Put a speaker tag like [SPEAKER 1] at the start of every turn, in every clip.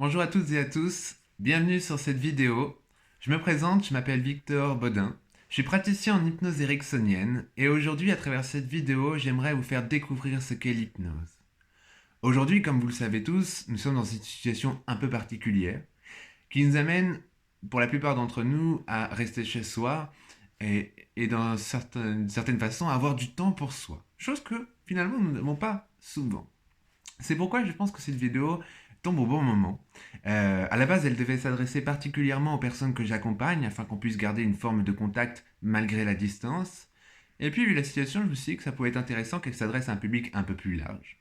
[SPEAKER 1] Bonjour à toutes et à tous, bienvenue sur cette vidéo. Je me présente, je m'appelle Victor Baudin. Je suis praticien en hypnose ericksonienne et aujourd'hui, à travers cette vidéo, j'aimerais vous faire découvrir ce qu'est l'hypnose. Aujourd'hui, comme vous le savez tous, nous sommes dans une situation un peu particulière qui nous amène, pour la plupart d'entre nous, à rester chez soi et dans certaines façons, à avoir du temps pour soi. Chose que finalement nous n'avons pas souvent. C'est pourquoi je pense que cette vidéo tombe au bon moment. À la base, elle devait s'adresser particulièrement aux personnes que j'accompagne afin qu'on puisse garder une forme de contact malgré la distance. Et puis, vu la situation, je me suis dit que ça pouvait être intéressant qu'elle s'adresse à un public un peu plus large.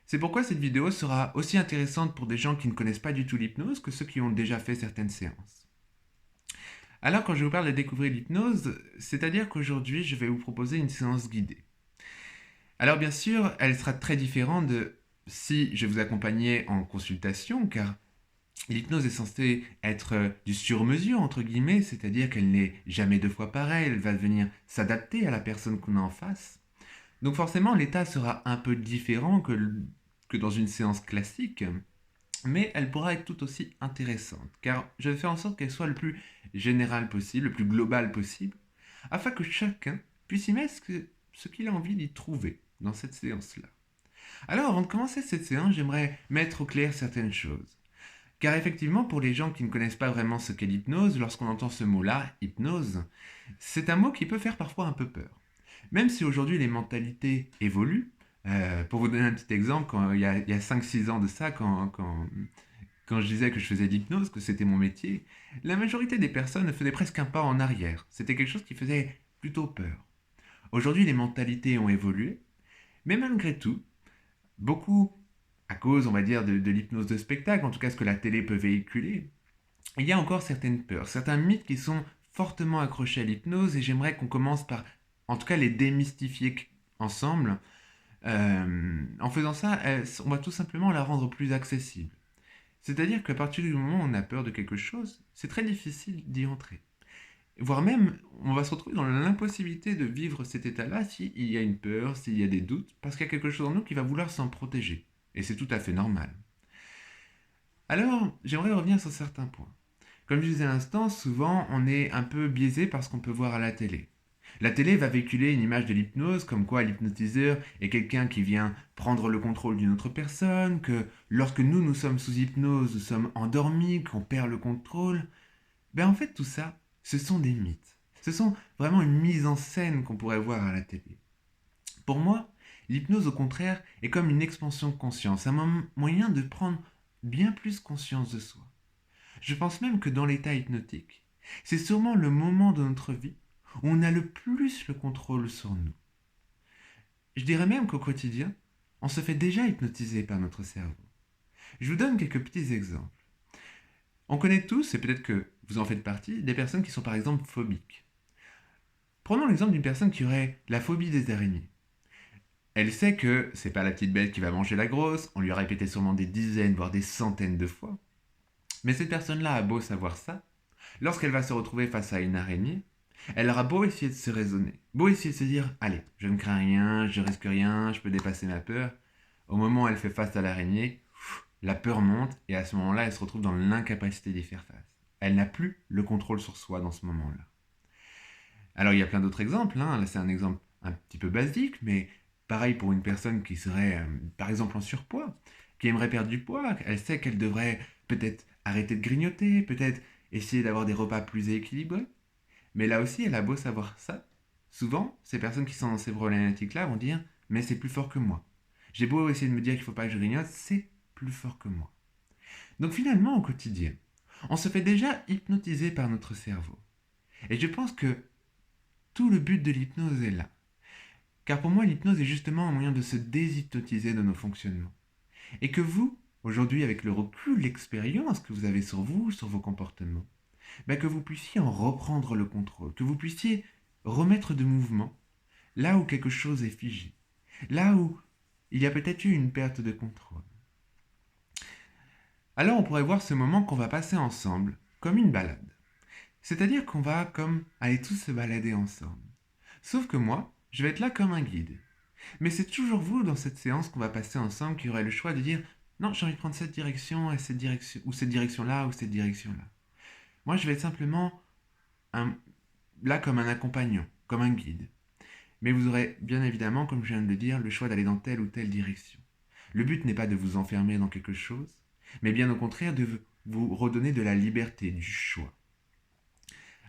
[SPEAKER 1] C'est pourquoi cette vidéo sera aussi intéressante pour des gens qui ne connaissent pas du tout l'hypnose que ceux qui ont déjà fait certaines séances. Alors, quand je vous parle de découvrir l'hypnose, c'est-à-dire qu'aujourd'hui, je vais vous proposer une séance guidée. Alors bien sûr, elle sera très différente de si je vous accompagnais en consultation, car l'hypnose est censée être du sur-mesure, entre guillemets, c'est-à-dire qu'elle n'est jamais deux fois pareille, elle va venir s'adapter à la personne qu'on a en face. Donc forcément, l'état sera un peu différent que dans une séance classique, mais elle pourra être tout aussi intéressante, car je vais faire en sorte qu'elle soit le plus générale possible, le plus global possible, afin que chacun puisse y mettre ce qu'il a envie d'y trouver dans cette séance-là. Alors, avant de commencer cette séance, j'aimerais mettre au clair certaines choses. Car effectivement, pour les gens qui ne connaissent pas vraiment ce qu'est l'hypnose, lorsqu'on entend ce mot-là, hypnose, c'est un mot qui peut faire parfois un peu peur. Même si aujourd'hui les mentalités évoluent, pour vous donner un petit exemple, il y a 5-6 ans de ça, quand je disais que je faisais de l'hypnose, que c'était mon métier, la majorité des personnes faisaient presque un pas en arrière. C'était quelque chose qui faisait plutôt peur. Aujourd'hui, les mentalités ont évolué, mais malgré tout, beaucoup à cause, on va dire, de l'hypnose de spectacle, en tout cas ce que la télé peut véhiculer, il y a encore certaines peurs, certains mythes qui sont fortement accrochés à l'hypnose et j'aimerais qu'on commence par, en tout cas, les démystifier ensemble. En faisant ça, on va tout simplement la rendre plus accessible. C'est-à-dire qu'à partir du moment où on a peur de quelque chose, c'est très difficile d'y entrer. Voire même, on va se retrouver dans l'impossibilité de vivre cet état-là s'il y a une peur, s'il y a des doutes, parce qu'il y a quelque chose en nous qui va vouloir s'en protéger. Et c'est tout à fait normal. Alors, j'aimerais revenir sur certains points. Comme je disais à l'instant, souvent on est un peu biaisé par ce qu'on peut voir à la télé. La télé va véhiculer une image de l'hypnose comme quoi l'hypnotiseur est quelqu'un qui vient prendre le contrôle d'une autre personne, que lorsque nous sommes sous hypnose, nous sommes endormis, qu'on perd le contrôle. Ben en fait tout ça, ce sont des mythes. Ce sont vraiment une mise en scène qu'on pourrait voir à la télé. Pour moi, l'hypnose au contraire est comme une expansion de conscience, un moyen de prendre bien plus conscience de soi. Je pense même que dans l'état hypnotique, c'est sûrement le moment de notre vie où on a le plus le contrôle sur nous. Je dirais même qu'au quotidien, on se fait déjà hypnotiser par notre cerveau. Je vous donne quelques petits exemples. On connaît tous, et peut-être que vous en faites partie, des personnes qui sont par exemple phobiques. Prenons l'exemple d'une personne qui aurait la phobie des araignées. Elle sait que c'est pas la petite bête qui va manger la grosse, on lui a répété sûrement des dizaines, voire des centaines de fois. Mais cette personne-là a beau savoir ça, lorsqu'elle va se retrouver face à une araignée, elle aura beau essayer de se raisonner, beau essayer de se dire allez, je ne crains rien, je risque rien, je peux dépasser ma peur. Au moment où elle fait face à l'araignée, la peur monte et à ce moment-là, elle se retrouve dans l'incapacité d'y faire face. Elle n'a plus le contrôle sur soi dans ce moment-là. Alors il y a plein d'autres exemples, hein. Là c'est un exemple un petit peu basique, mais pareil pour une personne qui serait par exemple en surpoids, qui aimerait perdre du poids, elle sait qu'elle devrait peut-être arrêter de grignoter, peut-être essayer d'avoir des repas plus équilibrés. Mais là aussi, elle a beau savoir ça. Souvent, ces personnes qui sont dans ces problématiques-là vont dire mais c'est plus fort que moi. J'ai beau essayer de me dire qu'il ne faut pas que je grignote, c'est plus fort que moi. Donc finalement, au quotidien, on se fait déjà hypnotiser par notre cerveau. Et je pense que tout le but de l'hypnose est là. Car pour moi, l'hypnose est justement un moyen de se déshypnotiser de nos fonctionnements. Et que vous, aujourd'hui, avec le recul, l'expérience que vous avez sur vous, sur vos comportements, ben que vous puissiez en reprendre le contrôle, que vous puissiez remettre de mouvement là où quelque chose est figé, là où il y a peut-être eu une perte de contrôle. Alors on pourrait voir ce moment qu'on va passer ensemble comme une balade. C'est-à-dire qu'on va comme aller tous se balader ensemble. Sauf que moi, je vais être là comme un guide. Mais c'est toujours vous dans cette séance qu'on va passer ensemble qui aurez le choix de dire Non, j'ai envie de prendre cette direction, et cette direction, ou cette direction-là, ou cette direction-là. Moi, je vais être simplement un, là comme un accompagnant, comme un guide. Mais vous aurez bien évidemment, comme je viens de le dire, le choix d'aller dans telle ou telle direction. Le but n'est pas de vous enfermer dans quelque chose, mais bien au contraire de vous redonner de la liberté, du choix.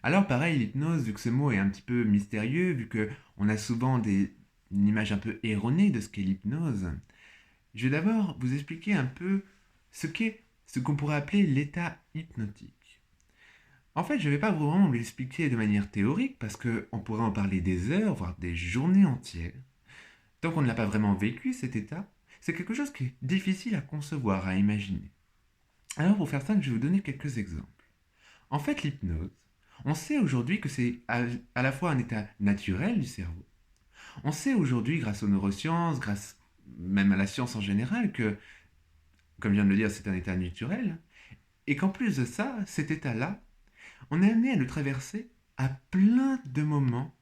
[SPEAKER 1] Alors pareil, l'hypnose, vu que ce mot est un petit peu mystérieux, vu qu'on a souvent une image un peu erronée de ce qu'est l'hypnose, je vais d'abord vous expliquer un peu ce qu'on pourrait appeler l'état hypnotique. En fait, je ne vais pas vraiment vous l'expliquer de manière théorique, parce qu'on pourrait en parler des heures, voire des journées entières. Tant qu'on ne l'a pas vraiment vécu, cet état, c'est quelque chose qui est difficile à concevoir, à imaginer. Alors pour faire ça, je vais vous donner quelques exemples. En fait, l'hypnose, on sait aujourd'hui que c'est à la fois un état naturel du cerveau. On sait aujourd'hui, grâce aux neurosciences, grâce même à la science en général, que, comme je viens de le dire, c'est un état naturel. Et qu'en plus de ça, cet état-là, on est amené à le traverser à plein de moments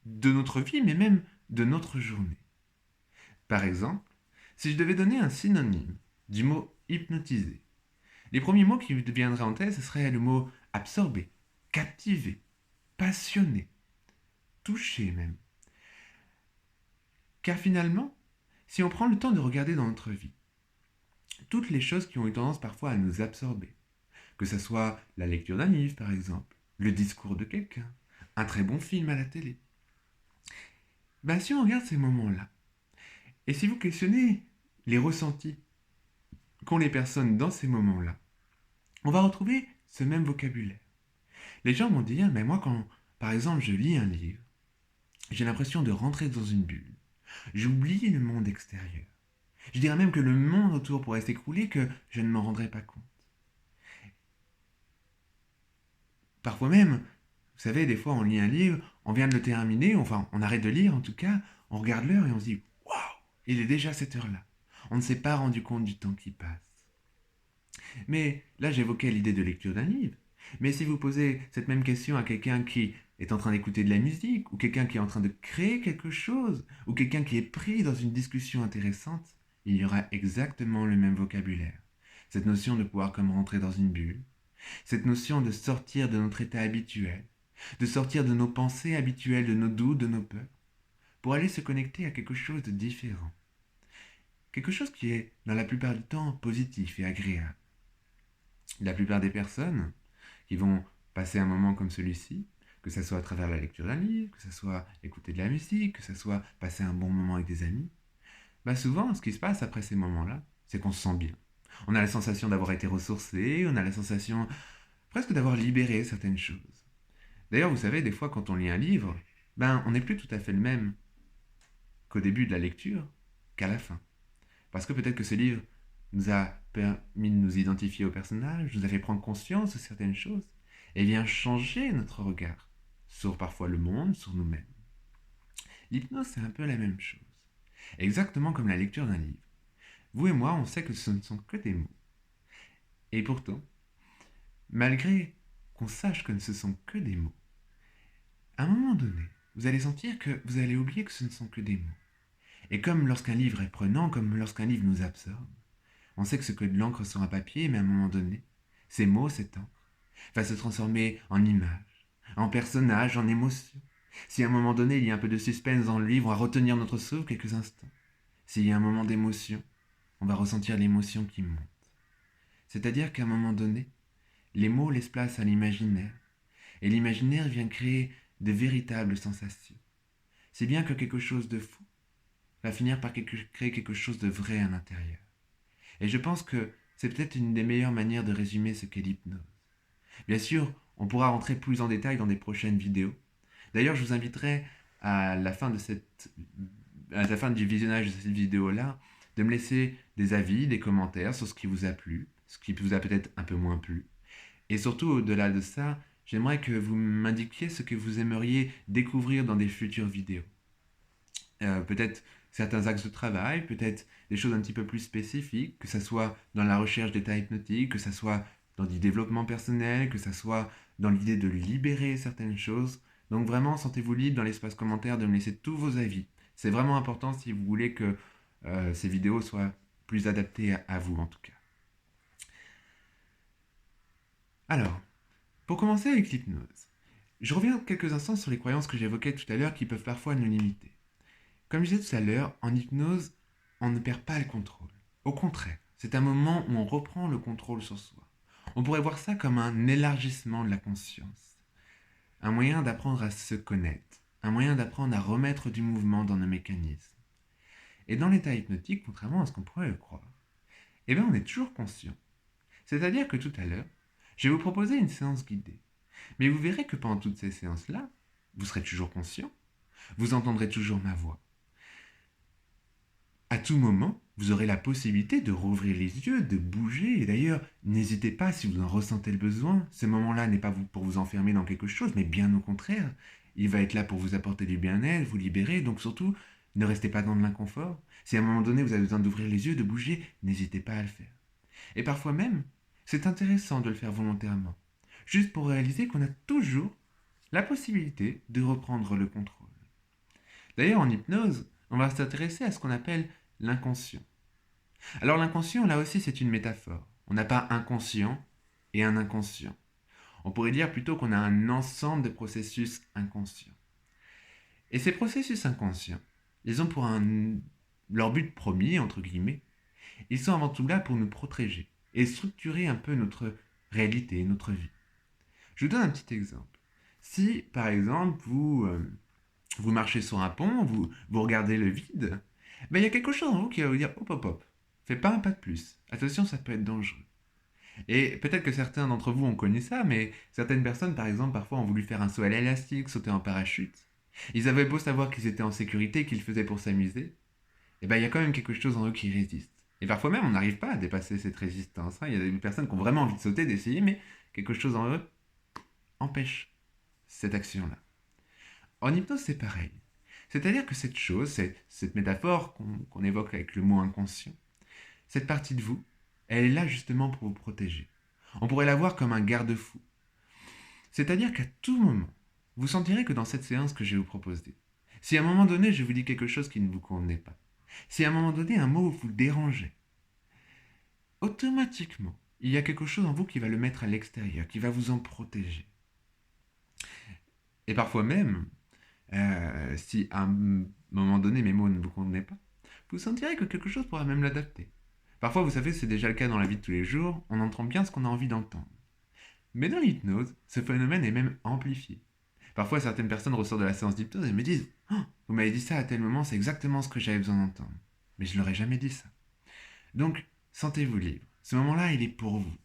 [SPEAKER 1] de notre vie, mais même de notre journée. Par exemple, si je devais donner un synonyme du mot hypnotisé, les premiers mots qui me viendraient en tête, ce serait le mot absorber, captiver, passionné, touché même. Car finalement, si on prend le temps de regarder dans notre vie, toutes les choses qui ont eu tendance parfois à nous absorber, que ce soit la lecture d'un livre par exemple, le discours de quelqu'un, un très bon film à la télé, ben si on regarde ces moments-là, et si vous questionnez les ressentis qu'ont les personnes dans ces moments-là, on va retrouver ce même vocabulaire. Les gens vont dire, mais moi quand, par exemple, je lis un livre, j'ai l'impression de rentrer dans une bulle. J'oublie le monde extérieur. Je dirais même que le monde autour pourrait s'écrouler, que je ne m'en rendrais pas compte. Parfois même, vous savez, des fois on lit un livre, on vient de le terminer, enfin on arrête de lire en tout cas, on regarde l'heure et on se dit waouh, il est déjà cette heure-là. On ne s'est pas rendu compte du temps qui passe. Mais là j'évoquais l'idée de lecture d'un livre. Mais si vous posez cette même question à quelqu'un qui est en train d'écouter de la musique, ou quelqu'un qui est en train de créer quelque chose, ou quelqu'un qui est pris dans une discussion intéressante, il y aura exactement le même vocabulaire. Cette notion de pouvoir comme rentrer dans une bulle, cette notion de sortir de notre état habituel, de sortir de nos pensées habituelles, de nos doutes, de nos peurs, pour aller se connecter à quelque chose de différent. Quelque chose qui est, dans la plupart du temps, positif et agréable. La plupart des personnes qui vont passer un moment comme celui-ci, que ce soit à travers la lecture d'un livre, que ce soit écouter de la musique, que ce soit passer un bon moment avec des amis, bah souvent, ce qui se passe après ces moments-là, c'est qu'on se sent bien. On a la sensation d'avoir été ressourcé, on a la sensation presque d'avoir libéré certaines choses. D'ailleurs, vous savez, des fois, quand on lit un livre, ben, on n'est plus tout à fait le même qu'au début de la lecture qu'à la fin. Parce que peut-être que ce livre nous a permis de nous identifier au personnage, nous a fait prendre conscience de certaines choses, et vient changer notre regard sur parfois le monde, sur nous-mêmes. L'hypnose, c'est un peu la même chose. Exactement comme la lecture d'un livre. Vous et moi, on sait que ce ne sont que des mots. Et pourtant, malgré qu'on sache que ce ne sont que des mots, à un moment donné, vous allez sentir que vous allez oublier que ce ne sont que des mots. Et comme lorsqu'un livre est prenant, comme lorsqu'un livre nous absorbe, on sait que ce que de l'encre sur un papier, mais à un moment donné, ces mots, cette encre, va se transformer en image, en personnage, en émotion. Si à un moment donné, il y a un peu de suspense dans le livre, on va retenir notre souffle quelques instants. S'il y a un moment d'émotion, on va ressentir l'émotion qui monte. C'est-à-dire qu'à un moment donné, les mots laissent place à l'imaginaire, et l'imaginaire vient créer de véritables sensations. C'est bien que quelque chose de fou va finir par créer quelque chose de vrai à l'intérieur. Et je pense que c'est peut-être une des meilleures manières de résumer ce qu'est l'hypnose. Bien sûr, on pourra rentrer plus en détail dans des prochaines vidéos. D'ailleurs, je vous inviterai à la fin du visionnage de cette vidéo-là, de me laisser des avis, des commentaires sur ce qui vous a plu, ce qui vous a peut-être un peu moins plu. Et surtout, au-delà de ça, j'aimerais que vous m'indiquiez ce que vous aimeriez découvrir dans des futures vidéos. Peut-être certains axes de travail, peut-être des choses un petit peu plus spécifiques, que ce soit dans la recherche d'état hypnotique, que ce soit dans du développement personnel, que ce soit dans l'idée de libérer certaines choses. Donc vraiment, sentez-vous libre dans l'espace commentaire de me laisser tous vos avis. C'est vraiment important si vous voulez que ces vidéos soient plus adapté à vous en tout cas. Alors, pour commencer avec l'hypnose, je reviens quelques instants sur les croyances que j'évoquais tout à l'heure qui peuvent parfois nous limiter. Comme je disais tout à l'heure, en hypnose, on ne perd pas le contrôle. Au contraire, c'est un moment où on reprend le contrôle sur soi. On pourrait voir ça comme un élargissement de la conscience, un moyen d'apprendre à se connaître, un moyen d'apprendre à remettre du mouvement dans nos mécanismes. Et dans l'état hypnotique, contrairement à ce qu'on pourrait le croire, eh bien on est toujours conscient. C'est-à-dire que tout à l'heure, je vais vous proposer une séance guidée. Mais vous verrez que pendant toutes ces séances-là, vous serez toujours conscient, vous entendrez toujours ma voix. À tout moment, vous aurez la possibilité de rouvrir les yeux, de bouger. Et d'ailleurs, n'hésitez pas si vous en ressentez le besoin. Ce moment-là n'est pas pour vous enfermer dans quelque chose, mais bien au contraire. Il va être là pour vous apporter du bien-être, vous libérer. Donc surtout, ne restez pas dans de l'inconfort. Si à un moment donné, vous avez besoin d'ouvrir les yeux, de bouger, n'hésitez pas à le faire. Et parfois même, c'est intéressant de le faire volontairement. Juste pour réaliser qu'on a toujours la possibilité de reprendre le contrôle. D'ailleurs, en hypnose, on va s'intéresser à ce qu'on appelle l'inconscient. Alors l'inconscient, là aussi, c'est une métaphore. On n'a pas un conscient et un inconscient. On pourrait dire plutôt qu'on a un ensemble de processus inconscients. Et ces processus inconscients, ils ont leur but premier, entre guillemets, ils sont avant tout là pour nous protéger et structurer un peu notre réalité, notre vie. Je vous donne un petit exemple. Si, par exemple, vous marchez sur un pont, vous regardez le vide, ben, il y a quelque chose en vous qui va vous dire hop hop hop, fais pas un pas de plus. Attention, ça peut être dangereux. Et peut-être que certains d'entre vous ont connu ça, mais certaines personnes, par exemple, parfois ont voulu faire un saut à l'élastique, sauter en parachute. Ils avaient beau savoir qu'ils étaient en sécurité, qu'ils le faisaient pour s'amuser, et ben il y a quand même quelque chose en eux qui résiste. Et parfois même, on n'arrive pas à dépasser cette résistance. Il y a des personnes qui ont vraiment envie de sauter, d'essayer, mais quelque chose en eux empêche cette action-là. En hypnose, c'est pareil. C'est-à-dire que cette chose, cette métaphore qu'on évoque avec le mot inconscient, cette partie de vous, elle est là justement pour vous protéger. On pourrait la voir comme un garde-fou. C'est-à-dire qu'à tout moment, vous sentirez que dans cette séance que je vais vous proposer, si à un moment donné je vous dis quelque chose qui ne vous convenait pas, si à un moment donné un mot vous dérangeait, automatiquement, il y a quelque chose en vous qui va le mettre à l'extérieur, qui va vous en protéger. Et parfois même, si à un moment donné mes mots ne vous convenaient pas, vous sentirez que quelque chose pourra même l'adapter. Parfois, vous savez, c'est déjà le cas dans la vie de tous les jours, on entend bien ce qu'on a envie d'entendre. Mais dans l'hypnose, ce phénomène est même amplifié. Parfois, certaines personnes ressortent de la séance d'hypnose et me disent « Oh, vous m'avez dit ça à tel moment, c'est exactement ce que j'avais besoin d'entendre. » Mais je ne leur ai jamais dit ça. Donc, sentez-vous libre. Ce moment-là, il est pour vous.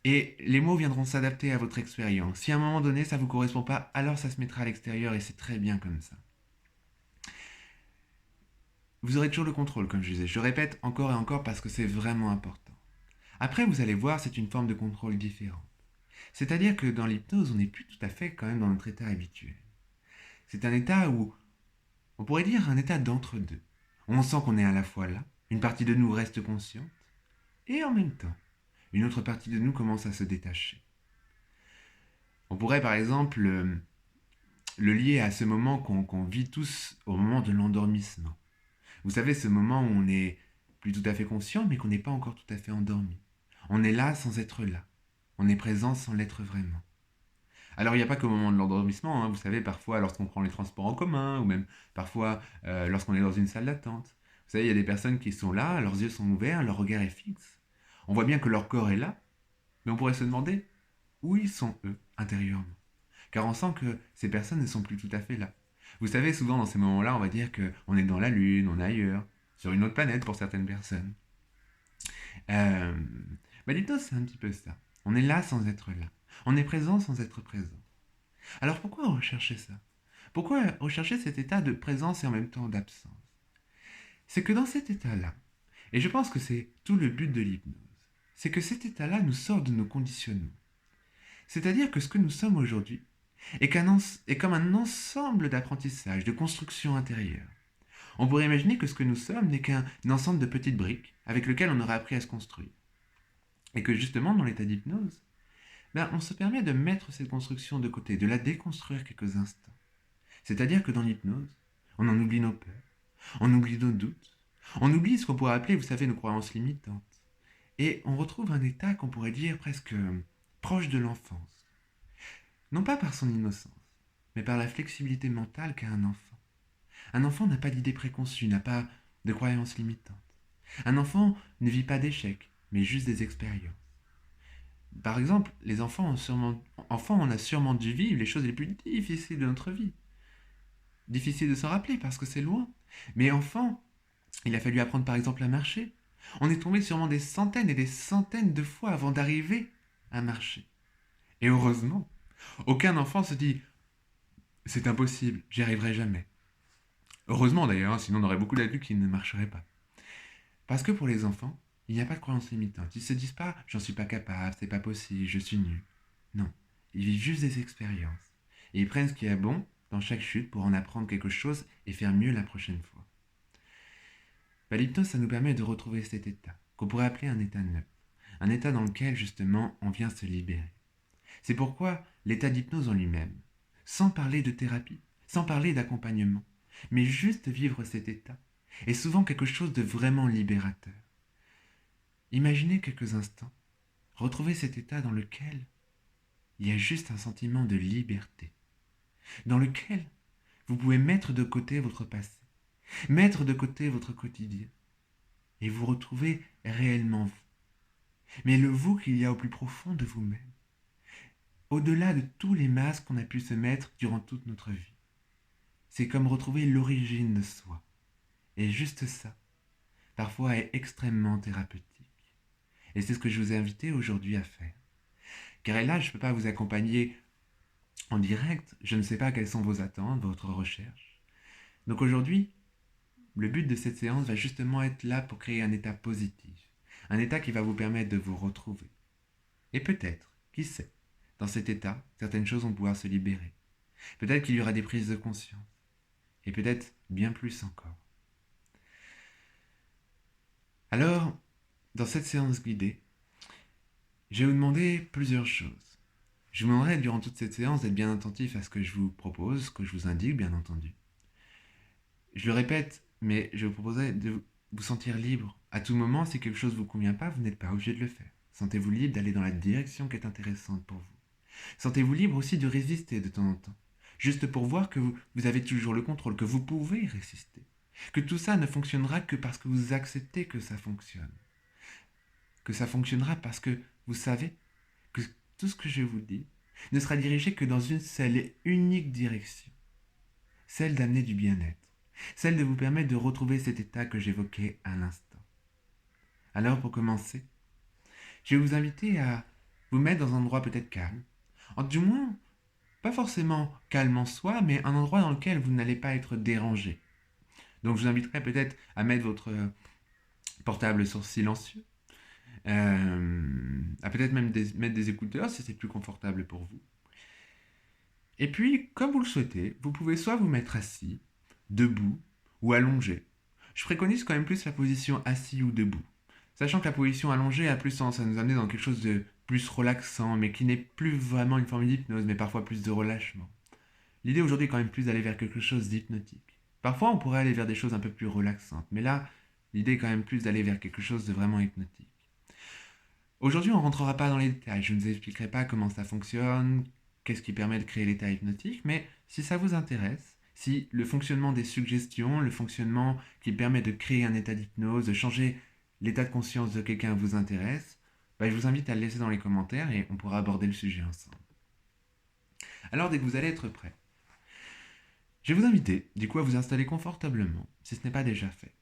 [SPEAKER 1] Et les mots viendront s'adapter à votre expérience. Si à un moment donné, ça ne vous correspond pas, alors ça se mettra à l'extérieur et c'est très bien comme ça. Vous aurez toujours le contrôle, comme je disais. Je répète encore et encore parce que c'est vraiment important. Après, vous allez voir, c'est une forme de contrôle différente. C'est-à-dire que dans l'hypnose, on n'est plus tout à fait quand même dans notre état habituel. C'est un état où, on pourrait dire un état d'entre-deux. On sent qu'on est à la fois là, une partie de nous reste consciente, et en même temps, une autre partie de nous commence à se détacher. On pourrait par exemple le lier à ce moment qu'on vit tous au moment de l'endormissement. Vous savez, ce moment où on n'est plus tout à fait conscient, mais qu'on n'est pas encore tout à fait endormi. On est là sans être là. On est présent sans l'être vraiment. Alors, il n'y a pas qu'au moment de l'endormissement, vous savez, parfois lorsqu'on prend les transports en commun, ou même parfois lorsqu'on est dans une salle d'attente. Vous savez, il y a des personnes qui sont là, leurs yeux sont ouverts, leur regard est fixe. On voit bien que leur corps est là, mais on pourrait se demander où ils sont, eux, intérieurement. Car on sent que ces personnes ne sont plus tout à fait là. Vous savez, souvent dans ces moments-là, on va dire qu'on est dans la Lune, on est ailleurs, sur une autre planète pour certaines personnes. L'hypnose, c'est un petit peu ça. On est là sans être là. On est présent sans être présent. Alors pourquoi rechercher ça? Pourquoi rechercher cet état de présence et en même temps d'absence? C'est que dans cet état-là, et je pense que c'est tout le but de l'hypnose, c'est que cet état-là nous sort de nos conditionnements. C'est-à-dire que ce que nous sommes aujourd'hui est comme un ensemble d'apprentissage, de construction intérieure. On pourrait imaginer que ce que nous sommes n'est qu'un ensemble de petites briques avec lesquelles on aurait appris à se construire. Et que justement, dans l'état d'hypnose, on se permet de mettre cette construction de côté, de la déconstruire quelques instants. C'est-à-dire que dans l'hypnose, on en oublie nos peurs, on oublie nos doutes, On oublie ce qu'on pourrait appeler, vous savez, nos croyances limitantes. Et on retrouve un état qu'on pourrait dire presque proche de l'enfance. Non pas par son innocence, mais par la flexibilité mentale qu'a un enfant. Un enfant n'a pas d'idées préconçues, n'a pas de croyances limitantes. Un enfant ne vit pas d'échecs, mais juste des expériences. Par exemple, les enfants, on a sûrement dû vivre les choses les plus difficiles de notre vie. Difficile de s'en rappeler parce que c'est loin. Mais enfant, il a fallu apprendre par exemple à marcher. On est tombé sûrement des centaines et des centaines de fois avant d'arriver à marcher. Et heureusement, aucun enfant se dit c'est impossible, j'y arriverai jamais. Heureusement d'ailleurs, hein, sinon on aurait beaucoup d'adultes qui ne marcheraient pas. Parce que pour les enfants, il n'y a pas de croyance limitante. Ils ne se disent pas j'en suis pas capable, c'est pas possible, je suis nul. Non, ils vivent juste des expériences. Et ils prennent ce qui est bon dans chaque chute pour en apprendre quelque chose et faire mieux la prochaine fois. L'hypnose, ça nous permet de retrouver cet état, qu'on pourrait appeler un état neuf. Un état dans lequel, justement, on vient se libérer. C'est pourquoi l'état d'hypnose en lui-même, sans parler de thérapie, sans parler d'accompagnement, mais juste vivre cet état, est souvent quelque chose de vraiment libérateur. Imaginez quelques instants, retrouver cet état dans lequel il y a juste un sentiment de liberté, dans lequel vous pouvez mettre de côté votre passé, mettre de côté votre quotidien, et vous retrouver réellement vous. Mais le vous qu'il y a au plus profond de vous-même, au-delà de tous les masques qu'on a pu se mettre durant toute notre vie. C'est comme retrouver l'origine de soi. Et juste ça, parfois, est extrêmement thérapeutique. Et c'est ce que je vous ai invité aujourd'hui à faire. Car là, je ne peux pas vous accompagner en direct, je ne sais pas quelles sont vos attentes, votre recherche. Donc aujourd'hui, le but de cette séance va justement être là pour créer un état positif, un état qui va vous permettre de vous retrouver. Et peut-être, qui sait, dans cet état, certaines choses vont pouvoir se libérer. Peut-être qu'il y aura des prises de conscience. Et peut-être bien plus encore. Alors, dans cette séance guidée, je vais vous demander plusieurs choses. Je vous demanderai durant toute cette séance d'être bien attentif à ce que je vous propose, ce que je vous indique, bien entendu. Je le répète, mais je vous proposerai de vous sentir libre. À tout moment, si quelque chose ne vous convient pas, vous n'êtes pas obligé de le faire. Sentez-vous libre d'aller dans la direction qui est intéressante pour vous. Sentez-vous libre aussi de résister de temps en temps. Juste pour voir que vous avez toujours le contrôle, que vous pouvez résister. Que tout ça ne fonctionnera que parce que vous acceptez que ça fonctionne. Que ça fonctionnera parce que vous savez que tout ce que je vous dis ne sera dirigé que dans une seule et unique direction. Celle d'amener du bien-être. Celle de vous permettre de retrouver cet état que j'évoquais à l'instant. Alors pour commencer, je vais vous inviter à vous mettre dans un endroit peut-être calme. Du moins, pas forcément calme en soi, mais un endroit dans lequel vous n'allez pas être dérangé. Donc je vous inviterai peut-être à mettre votre portable sur silencieux, à peut-être même mettre des écouteurs si c'est plus confortable pour vous. Et puis, comme vous le souhaitez, vous pouvez soit vous mettre assis, debout ou allongé. Je préconise quand même plus la position assis ou debout, sachant que la position allongée a plus tendance à nous amener dans quelque chose de plus relaxant, mais qui n'est plus vraiment une forme d'hypnose, mais parfois plus de relâchement. L'idée aujourd'hui est quand même plus d'aller vers quelque chose d'hypnotique. Parfois, on pourrait aller vers des choses un peu plus relaxantes, mais là, l'idée est quand même plus d'aller vers quelque chose de vraiment hypnotique. Aujourd'hui, on ne rentrera pas dans les détails, je ne vous expliquerai pas comment ça fonctionne, qu'est-ce qui permet de créer l'état hypnotique, mais si ça vous intéresse, si le fonctionnement des suggestions, le fonctionnement qui permet de créer un état d'hypnose, de changer l'état de conscience de quelqu'un vous intéresse, je vous invite à le laisser dans les commentaires et on pourra aborder le sujet ensemble. Alors dès que vous allez être prêt, je vais vous inviter du coup à vous installer confortablement, si ce n'est pas déjà fait.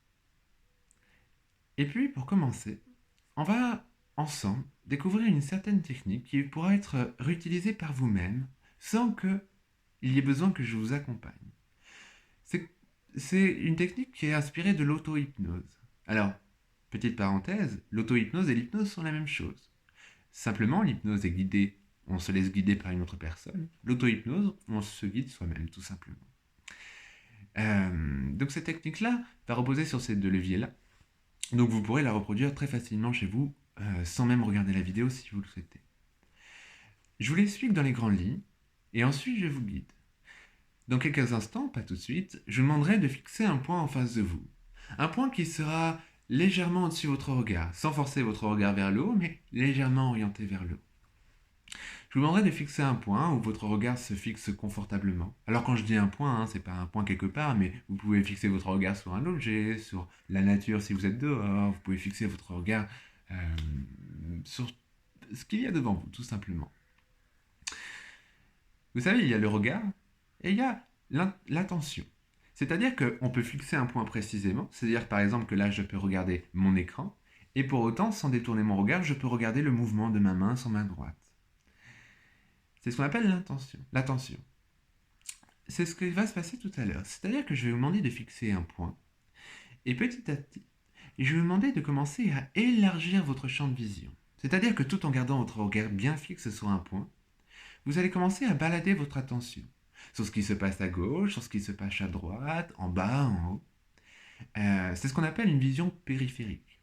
[SPEAKER 1] Et puis pour commencer, on va ensemble découvrir une certaine technique qui pourra être réutilisée par vous-même sans qu'il y ait besoin que je vous accompagne. C'est une technique qui est inspirée de l'auto-hypnose. Alors, petite parenthèse, l'auto-hypnose et l'hypnose sont la même chose. Simplement, l'hypnose est guidée, on se laisse guider par une autre personne. L'auto-hypnose, on se guide soi-même, tout simplement. Donc cette technique-là va reposer sur ces deux leviers-là. Donc vous pourrez la reproduire très facilement chez vous, sans même regarder la vidéo si vous le souhaitez. Je vous l'explique dans les grandes lignes, et ensuite je vous guide. Dans quelques instants, pas tout de suite, je vous demanderai de fixer un point en face de vous. Un point qui sera légèrement au-dessus de votre regard, sans forcer votre regard vers le haut, mais légèrement orienté vers le haut. Je vous demanderai de fixer un point où votre regard se fixe confortablement. Alors quand je dis un point, c'est pas un point quelque part, mais vous pouvez fixer votre regard sur un objet, sur la nature si vous êtes dehors, vous pouvez fixer votre regard euh, sur ce qu'il y a devant vous, tout simplement. Vous savez, il y a le regard et il y a l'attention. C'est-à-dire qu'on peut fixer un point précisément, c'est-à-dire par exemple que là je peux regarder mon écran, et pour autant, sans détourner mon regard, je peux regarder le mouvement de ma main sur ma droite. C'est ce qu'on appelle l'attention. C'est ce qui va se passer tout à l'heure. C'est-à-dire que je vais vous demander de fixer un point, et petit à petit, je vais vous demander de commencer à élargir votre champ de vision. C'est-à-dire que tout en gardant votre regard bien fixe sur un point, vous allez commencer à balader votre attention sur ce qui se passe à gauche, sur ce qui se passe à droite, en bas, en haut. C'est ce qu'on appelle une vision périphérique.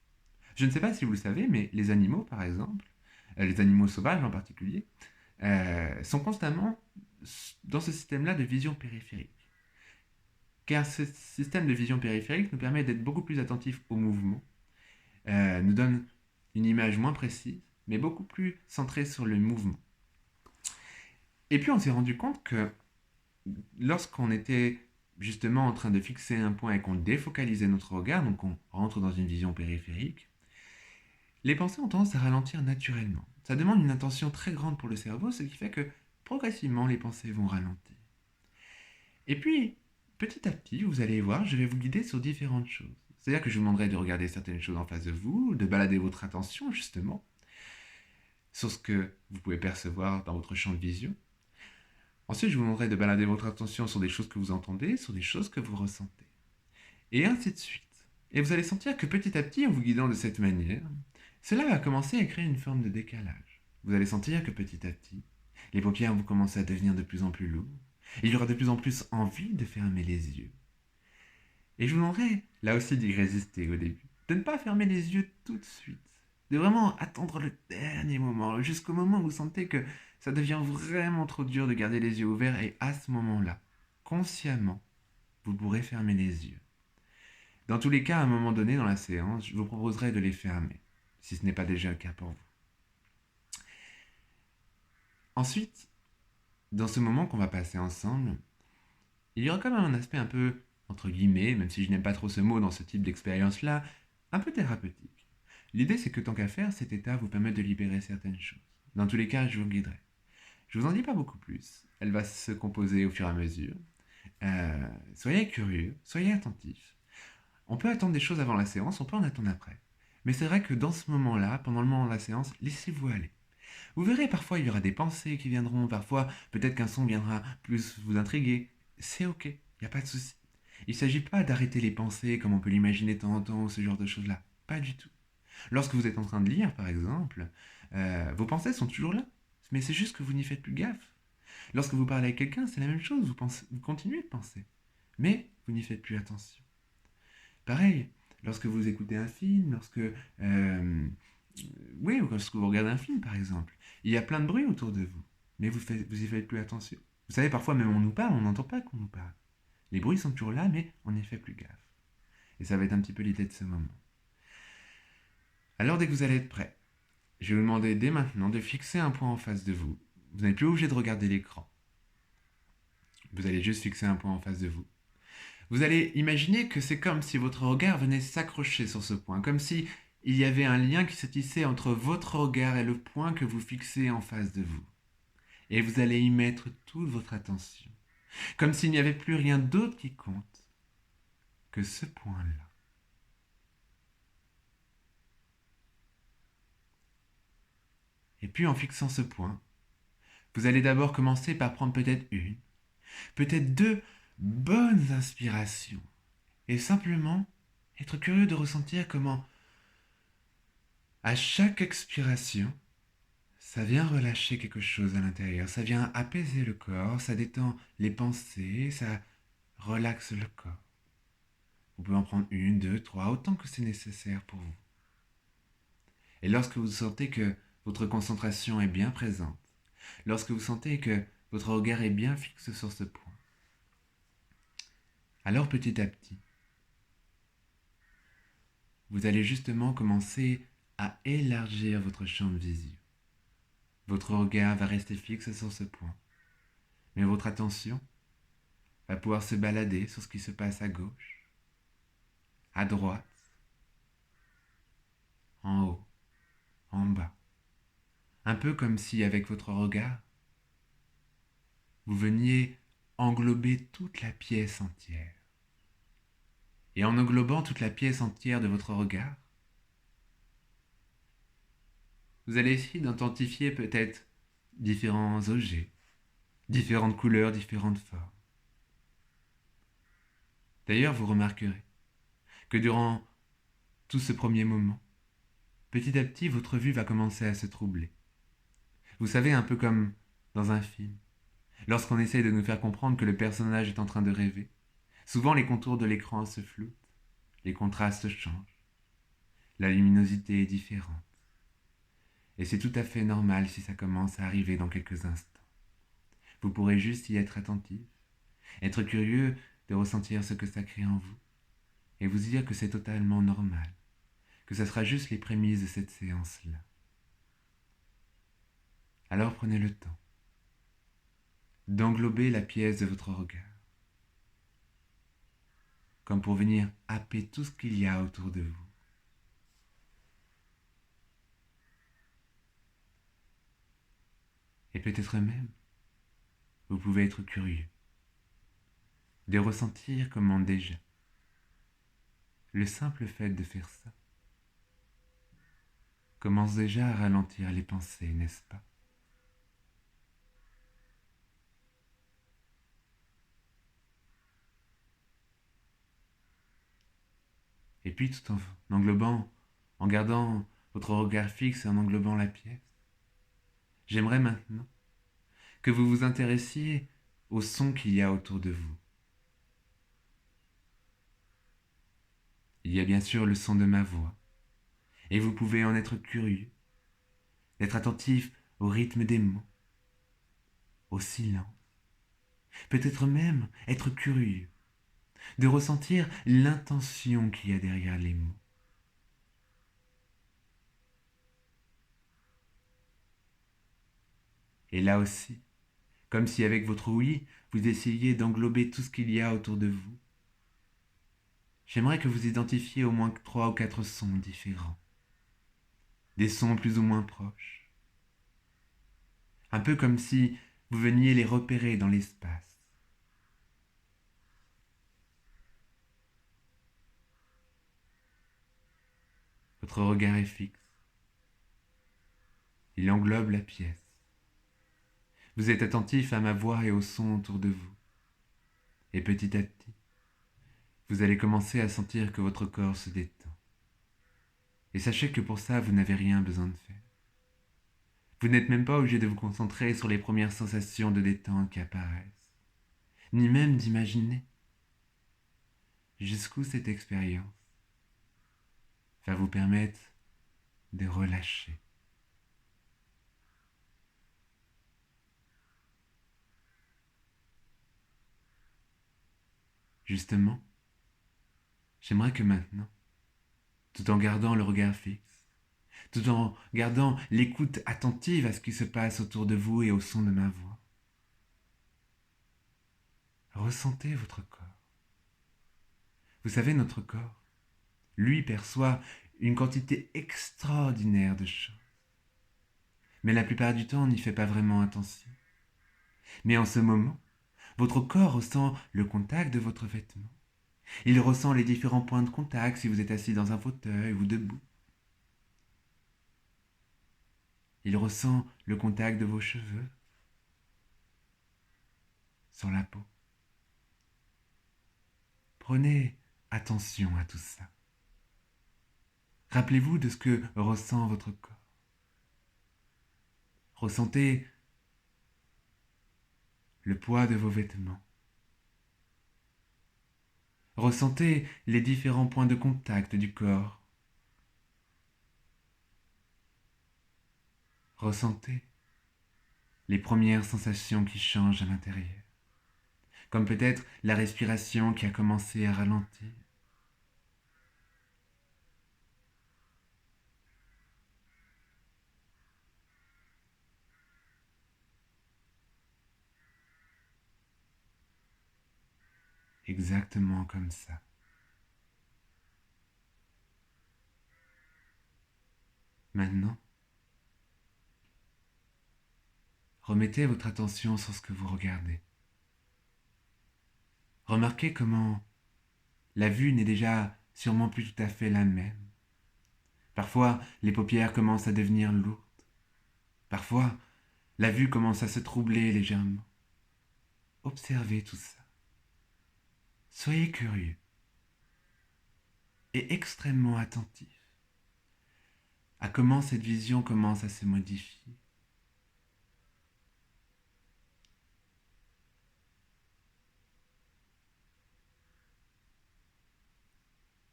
[SPEAKER 1] Je ne sais pas si vous le savez, mais les animaux, par exemple, les animaux sauvages en particulier, sont constamment dans ce système-là de vision périphérique. Car ce système de vision périphérique nous permet d'être beaucoup plus attentifs au mouvement, nous donne une image moins précise, mais beaucoup plus centrée sur le mouvement. Et puis on s'est rendu compte que lorsqu'on était justement en train de fixer un point et qu'on défocalisait notre regard, donc on rentre dans une vision périphérique, les pensées ont tendance à ralentir naturellement. Ça demande une attention très grande pour le cerveau, ce qui fait que progressivement les pensées vont ralentir. Et puis, petit à petit, vous allez voir, je vais vous guider sur différentes choses. C'est-à-dire que je vous demanderai de regarder certaines choses en face de vous, de balader votre attention justement sur ce que vous pouvez percevoir dans votre champ de vision. Ensuite, je vous demanderai de balader votre attention sur des choses que vous entendez, sur des choses que vous ressentez. Et ainsi de suite. Et vous allez sentir que petit à petit, en vous guidant de cette manière, cela va commencer à créer une forme de décalage. Vous allez sentir que petit à petit, les paupières vont commencer à devenir de plus en plus lourdes. Et il y aura de plus en plus envie de fermer les yeux. Et je vous demanderai, là aussi, d'y résister au début. De ne pas fermer les yeux tout de suite. De vraiment attendre le dernier moment, jusqu'au moment où vous sentez que ça devient vraiment trop dur de garder les yeux ouverts. Et à ce moment-là, consciemment, vous pourrez fermer les yeux. Dans tous les cas, à un moment donné dans la séance, je vous proposerai de les fermer, si ce n'est pas déjà le cas pour vous. Ensuite, dans ce moment qu'on va passer ensemble, il y aura quand même un aspect un peu, entre guillemets, même si je n'aime pas trop ce mot dans ce type d'expérience-là, un peu thérapeutique. L'idée, c'est que tant qu'à faire, cet état vous permet de libérer certaines choses. Dans tous les cas, je vous guiderai. Je vous en dis pas beaucoup plus. Elle va se composer au fur et à mesure. Soyez curieux, soyez attentifs. On peut attendre des choses avant la séance, on peut en attendre après. Mais c'est vrai que dans ce moment-là, pendant le moment de la séance, laissez-vous aller. Vous verrez, parfois il y aura des pensées qui viendront, parfois peut-être qu'un son viendra plus vous intriguer. C'est ok, il n'y a pas de souci. Il ne s'agit pas d'arrêter les pensées comme on peut l'imaginer de temps en temps, ce genre de choses-là. Pas du tout. Lorsque vous êtes en train de lire, par exemple, vos pensées sont toujours là. Mais c'est juste que vous n'y faites plus gaffe. Lorsque vous parlez avec quelqu'un, c'est la même chose, vous continuez de penser. Mais vous n'y faites plus attention. Pareil, lorsque vous écoutez un film, oui, lorsque vous regardez un film, par exemple, il y a plein de bruit autour de vous, mais vous y faites plus attention. Vous savez, parfois, même on nous parle, on n'entend pas qu'on nous parle. Les bruits sont toujours là, mais on n'y fait plus gaffe. Et ça va être un petit peu l'idée de ce moment. Alors, dès que vous allez être prêt, je vais vous demander dès maintenant de fixer un point en face de vous. Vous n'êtes plus obligé de regarder l'écran. Vous allez juste fixer un point en face de vous. Vous allez imaginer que c'est comme si votre regard venait s'accrocher sur ce point, comme si il y avait un lien qui se tissait entre votre regard et le point que vous fixez en face de vous. Et vous allez y mettre toute votre attention, comme s'il n'y avait plus rien d'autre qui compte que ce point-là. Et puis en fixant ce point, vous allez d'abord commencer par prendre peut-être une, peut-être deux bonnes inspirations, et simplement être curieux de ressentir comment, à chaque expiration, ça vient relâcher quelque chose à l'intérieur, ça vient apaiser le corps, ça détend les pensées, ça relaxe le corps. Vous pouvez en prendre une, deux, trois, autant que c'est nécessaire pour vous. Et lorsque vous sentez que votre concentration est bien présente, lorsque vous sentez que votre regard est bien fixe sur ce point, alors petit à petit, vous allez justement commencer à élargir votre champ de vision. Votre regard va rester fixe sur ce point, mais votre attention va pouvoir se balader sur ce qui se passe à gauche, à droite, en haut, en bas. Un peu comme si, avec votre regard, vous veniez englober toute la pièce entière. Et en englobant toute la pièce entière de votre regard, vous allez essayer d'identifier peut-être différents objets, différentes couleurs, différentes formes. D'ailleurs, vous remarquerez que durant tout ce premier moment, petit à petit, votre vue va commencer à se troubler. Vous savez, un peu comme dans un film, lorsqu'on essaie de nous faire comprendre que le personnage est en train de rêver, souvent les contours de l'écran se floutent, les contrastes changent, la luminosité est différente. Et c'est tout à fait normal si ça commence à arriver dans quelques instants. Vous pourrez juste y être attentif, être curieux de ressentir ce que ça crée en vous, et vous dire que c'est totalement normal, que ça sera juste les prémices de cette séance-là. Alors prenez le temps d'englober la pièce de votre regard, comme pour venir happer tout ce qu'il y a autour de vous. Et peut-être même, vous pouvez être curieux de ressentir comment déjà le simple fait de faire ça commence déjà à ralentir les pensées, n'est-ce pas? Et puis tout en englobant, en gardant votre regard fixe et en englobant la pièce, j'aimerais maintenant que vous vous intéressiez au son qu'il y a autour de vous. Il y a bien sûr le son de ma voix, et vous pouvez en être curieux, d'être attentif au rythme des mots, au silence, peut-être même être curieux, de ressentir l'intention qu'il y a derrière les mots. Et là aussi, comme si avec votre oui, vous essayiez d'englober tout ce qu'il y a autour de vous, j'aimerais que vous identifiez au moins 3 ou 4 sons différents. Des sons plus ou moins proches. Un peu comme si vous veniez les repérer dans l'espace. Votre regard est fixe. Il englobe la pièce. Vous êtes attentif à ma voix et aux sons autour de vous. Et petit à petit, vous allez commencer à sentir que votre corps se détend. Et sachez que pour ça, vous n'avez rien besoin de faire. Vous n'êtes même pas obligé de vous concentrer sur les premières sensations de détente qui apparaissent, ni même d'imaginer jusqu'où cette expérience va vous permettre de relâcher. Justement, j'aimerais que maintenant, tout en gardant le regard fixe, tout en gardant l'écoute attentive à ce qui se passe autour de vous et au son de ma voix, ressentez votre corps. Vous savez, notre corps, lui, perçoit une quantité extraordinaire de choses. Mais la plupart du temps, on n'y fait pas vraiment attention. Mais en ce moment, votre corps ressent le contact de votre vêtement. Il ressent les différents points de contact si vous êtes assis dans un fauteuil ou debout. Il ressent le contact de vos cheveux sur la peau. Prenez attention à tout ça. Rappelez-vous de ce que ressent votre corps. Ressentez le poids de vos vêtements. Ressentez les différents points de contact du corps. Ressentez les premières sensations qui changent à l'intérieur, comme peut-être la respiration qui a commencé à ralentir. exactement comme ça. Maintenant, remettez votre attention sur ce que vous regardez. Remarquez comment la vue n'est déjà sûrement plus tout à fait la même. Parfois, les paupières commencent à devenir lourdes. Parfois, la vue commence à se troubler légèrement. Observez tout ça. Soyez curieux et extrêmement attentif à comment cette vision commence à se modifier.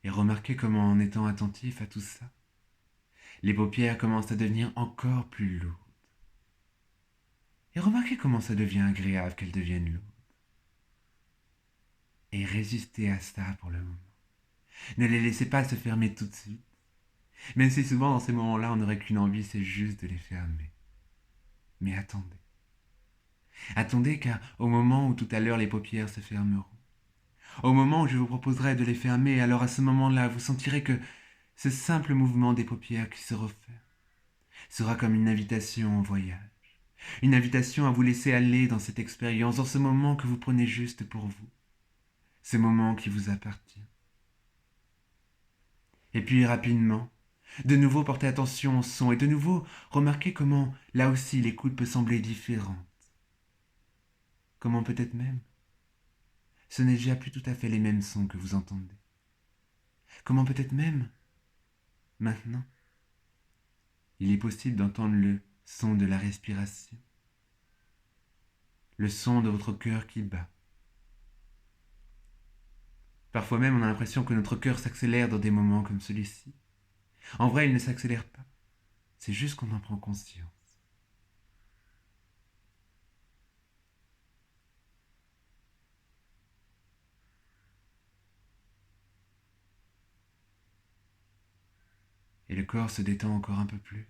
[SPEAKER 1] Et remarquez comment, en étant attentif à tout ça, les paupières commencent à devenir encore plus lourdes. Et remarquez comment ça devient agréable qu'elles deviennent lourdes. Et résistez à ça pour le moment. Ne les laissez pas se fermer tout de suite. Même si souvent dans ces moments-là, on n'aurait qu'une envie, c'est juste de les fermer. Mais attendez. Attendez car au moment où tout à l'heure les paupières se fermeront, au moment où je vous proposerai de les fermer, alors à ce moment-là, vous sentirez que ce simple mouvement des paupières qui se referment sera comme une invitation au voyage. Une invitation à vous laisser aller dans cette expérience, dans ce moment que vous prenez juste pour vous. Ce moment qui vous appartient. Et puis rapidement, de nouveau portez attention au son et de nouveau remarquez comment, là aussi, l'écoute peut sembler différente. Comment peut-être même ce n'est déjà plus tout à fait les mêmes sons que vous entendez. Comment peut-être même, maintenant, il est possible d'entendre le son de la respiration, le son de votre cœur qui bat. Parfois même, on a l'impression que notre cœur s'accélère dans des moments comme celui-ci. En vrai, il ne s'accélère pas. C'est juste qu'on en prend conscience. Et le corps se détend encore un peu plus.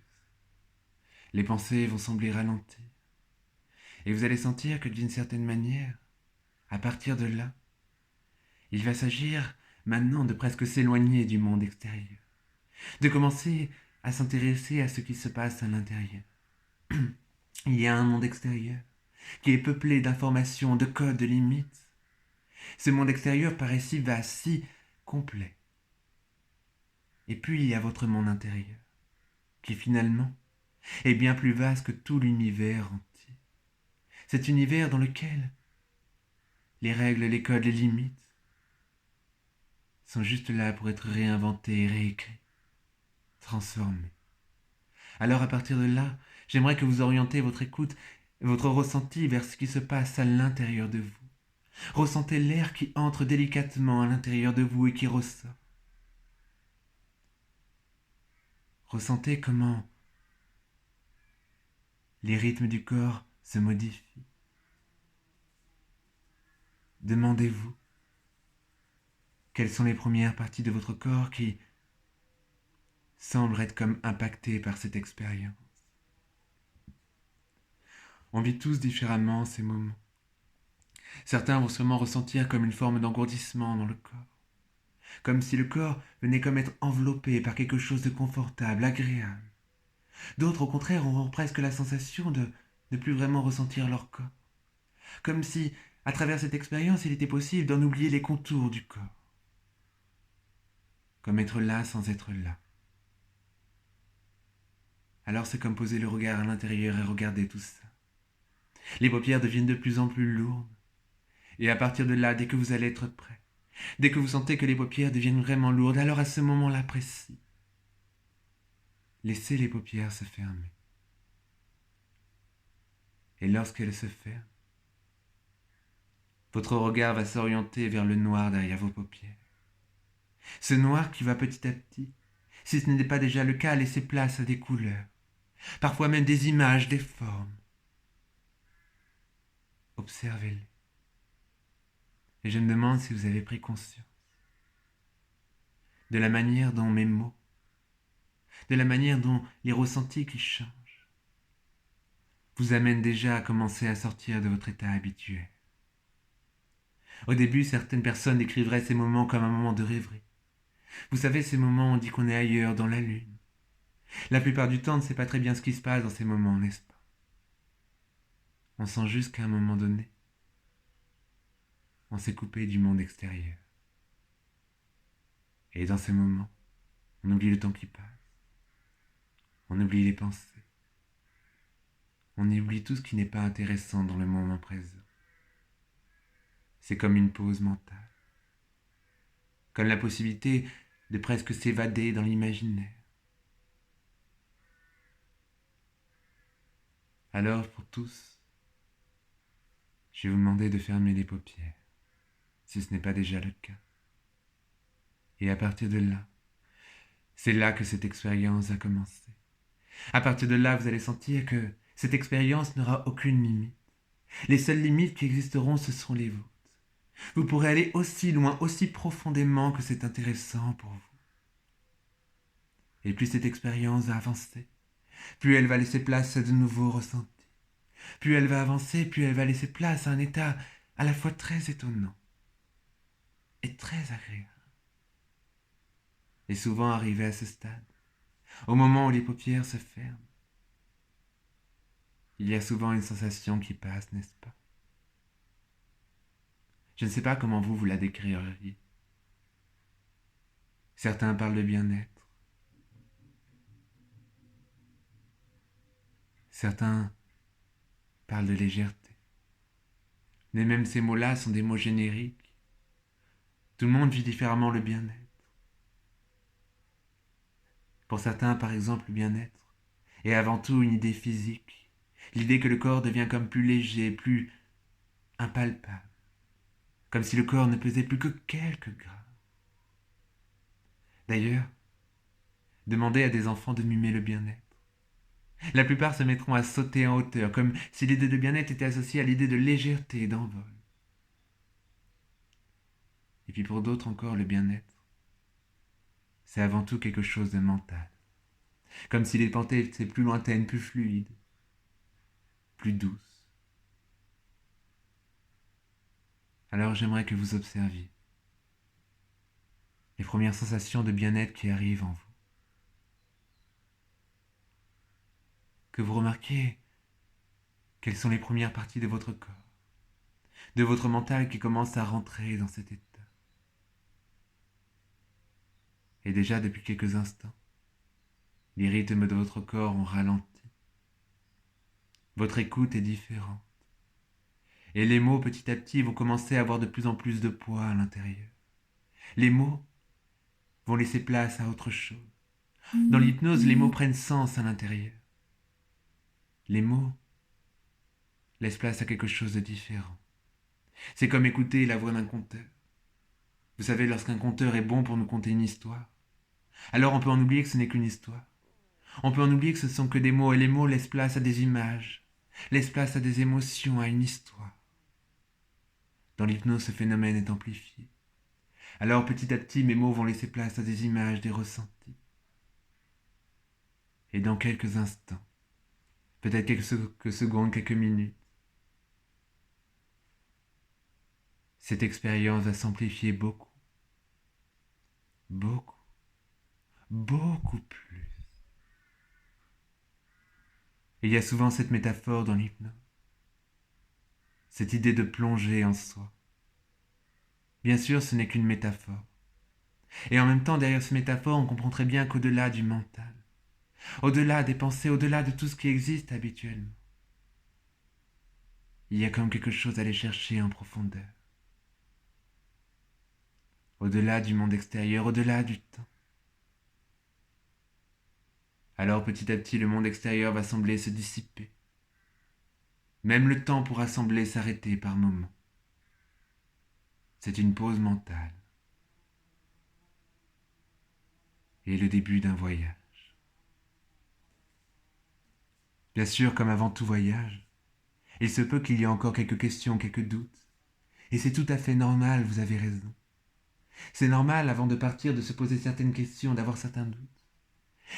[SPEAKER 1] Les pensées vont sembler ralentir. Et vous allez sentir que d'une certaine manière, à partir de là, il va s'agir maintenant de presque s'éloigner du monde extérieur, de commencer à s'intéresser à ce qui se passe à l'intérieur. Il y a un monde extérieur qui est peuplé d'informations, de codes, de limites. Ce monde extérieur paraît si vaste, si complet. Et puis il y a votre monde intérieur, qui finalement est bien plus vaste que tout l'univers entier. Cet univers dans lequel les règles, les codes, les limites sont juste là pour être réinventés, réécrits, transformés. Alors à partir de là, j'aimerais que vous orientez votre écoute, votre ressenti vers ce qui se passe à l'intérieur de vous. Ressentez l'air qui entre délicatement à l'intérieur de vous et qui ressort. Ressentez comment les rythmes du corps se modifient. Demandez-vous quelles sont les premières parties de votre corps qui semblent être comme impactées par cette expérience. On vit tous différemment ces moments. Certains vont sûrement ressentir comme une forme d'engourdissement dans le corps, comme si le corps venait comme être enveloppé par quelque chose de confortable, agréable. D'autres, au contraire, auront presque la sensation de ne plus vraiment ressentir leur corps, comme si, à travers cette expérience, il était possible d'en oublier les contours du corps, comme être là sans être là. Alors c'est comme poser le regard à l'intérieur et regarder tout ça. Les paupières deviennent de plus en plus lourdes, et à partir de là, dès que vous allez être prêt, dès que vous sentez que les paupières deviennent vraiment lourdes, alors à ce moment-là précis, laissez les paupières se fermer. Et lorsqu'elles se ferment, votre regard va s'orienter vers le noir derrière vos paupières. Ce noir qui va petit à petit, si ce n'est pas déjà le cas, laisser place à des couleurs, parfois même des images, des formes. Observez-les. Et je me demande si vous avez pris conscience de la manière dont mes mots, de la manière dont les ressentis qui changent, vous amènent déjà à commencer à sortir de votre état habituel. Au début, certaines personnes décriveraient ces moments comme un moment de rêverie. Vous savez, ces moments, on dit qu'on est ailleurs, dans la lune. La plupart du temps, on ne sait pas très bien ce qui se passe dans ces moments, n'est-ce pas? On sent juste qu'à un moment donné, on s'est coupé du monde extérieur. Et dans ces moments, on oublie le temps qui passe. On oublie les pensées. On oublie tout ce qui n'est pas intéressant dans le moment présent. C'est comme une pause mentale. Comme la possibilité de presque s'évader dans l'imaginaire. Alors, pour tous, je vais vous demander de fermer les paupières, si ce n'est pas déjà le cas. Et à partir de là, c'est là que cette expérience a commencé. À partir de là, vous allez sentir que cette expérience n'aura aucune limite. Les seules limites qui existeront, ce seront les vôtres. Vous pourrez aller aussi loin, aussi profondément que c'est intéressant pour vous. Et plus cette expérience va avancer, plus elle va laisser place à de nouveaux ressentis. Plus elle va avancer, plus elle va laisser place à un état à la fois très étonnant et très agréable. Et souvent arrivé à ce stade, au moment où les paupières se ferment, il y a souvent une sensation qui passe, n'est-ce pas? Je ne sais pas comment vous la décririez. Certains parlent de bien-être. Certains parlent de légèreté. Mais même ces mots-là sont des mots génériques. Tout le monde vit différemment le bien-être. Pour certains, par exemple, le bien-être est avant tout une idée physique. L'idée que le corps devient comme plus léger, plus impalpable. Comme si le corps ne pesait plus que quelques grammes. D'ailleurs, demandez à des enfants de mimer le bien-être. La plupart se mettront à sauter en hauteur, comme si l'idée de bien-être était associée à l'idée de légèreté et d'envol. Et puis pour d'autres encore, le bien-être, c'est avant tout quelque chose de mental. Comme si les pensées étaient plus lointaines, plus fluides, plus douces. Alors j'aimerais que vous observiez les premières sensations de bien-être qui arrivent en vous. Que vous remarquiez quelles sont les premières parties de votre corps, de votre mental qui commence à rentrer dans cet état. Et déjà depuis quelques instants, les rythmes de votre corps ont ralenti. Votre écoute est différente. Et les mots petit à petit vont commencer à avoir de plus en plus de poids à l'intérieur. Les mots vont laisser place à autre chose. Dans l'hypnose, les mots prennent sens à l'intérieur. Les mots laissent place à quelque chose de différent. C'est comme écouter la voix d'un conteur. Vous savez, lorsqu'un conteur est bon pour nous conter une histoire, alors on peut en oublier que ce n'est qu'une histoire. On peut en oublier que ce ne sont que des mots, et les mots laissent place à des images, laissent place à des émotions, à une histoire. Dans l'hypnose, ce phénomène est amplifié. Alors petit à petit, mes mots vont laisser place à des images, des ressentis. Et dans quelques instants, peut-être quelques secondes, quelques minutes, cette expérience va s'amplifier beaucoup, beaucoup, beaucoup plus. Et il y a souvent cette métaphore dans l'hypnose, cette idée de plonger en soi. Bien sûr, ce n'est qu'une métaphore. Et en même temps, derrière cette métaphore, on comprend très bien qu'au-delà du mental, au-delà des pensées, au-delà de tout ce qui existe habituellement, il y a comme quelque chose à aller chercher en profondeur. Au-delà du monde extérieur, au-delà du temps. Alors petit à petit, le monde extérieur va sembler se dissiper. Même le temps pourra sembler s'arrêter par moments. C'est une pause mentale. Et le début d'un voyage. Bien sûr, comme avant tout voyage, il se peut qu'il y ait encore quelques questions, quelques doutes. Et c'est tout à fait normal, vous avez raison. C'est normal, avant de partir, de se poser certaines questions, d'avoir certains doutes.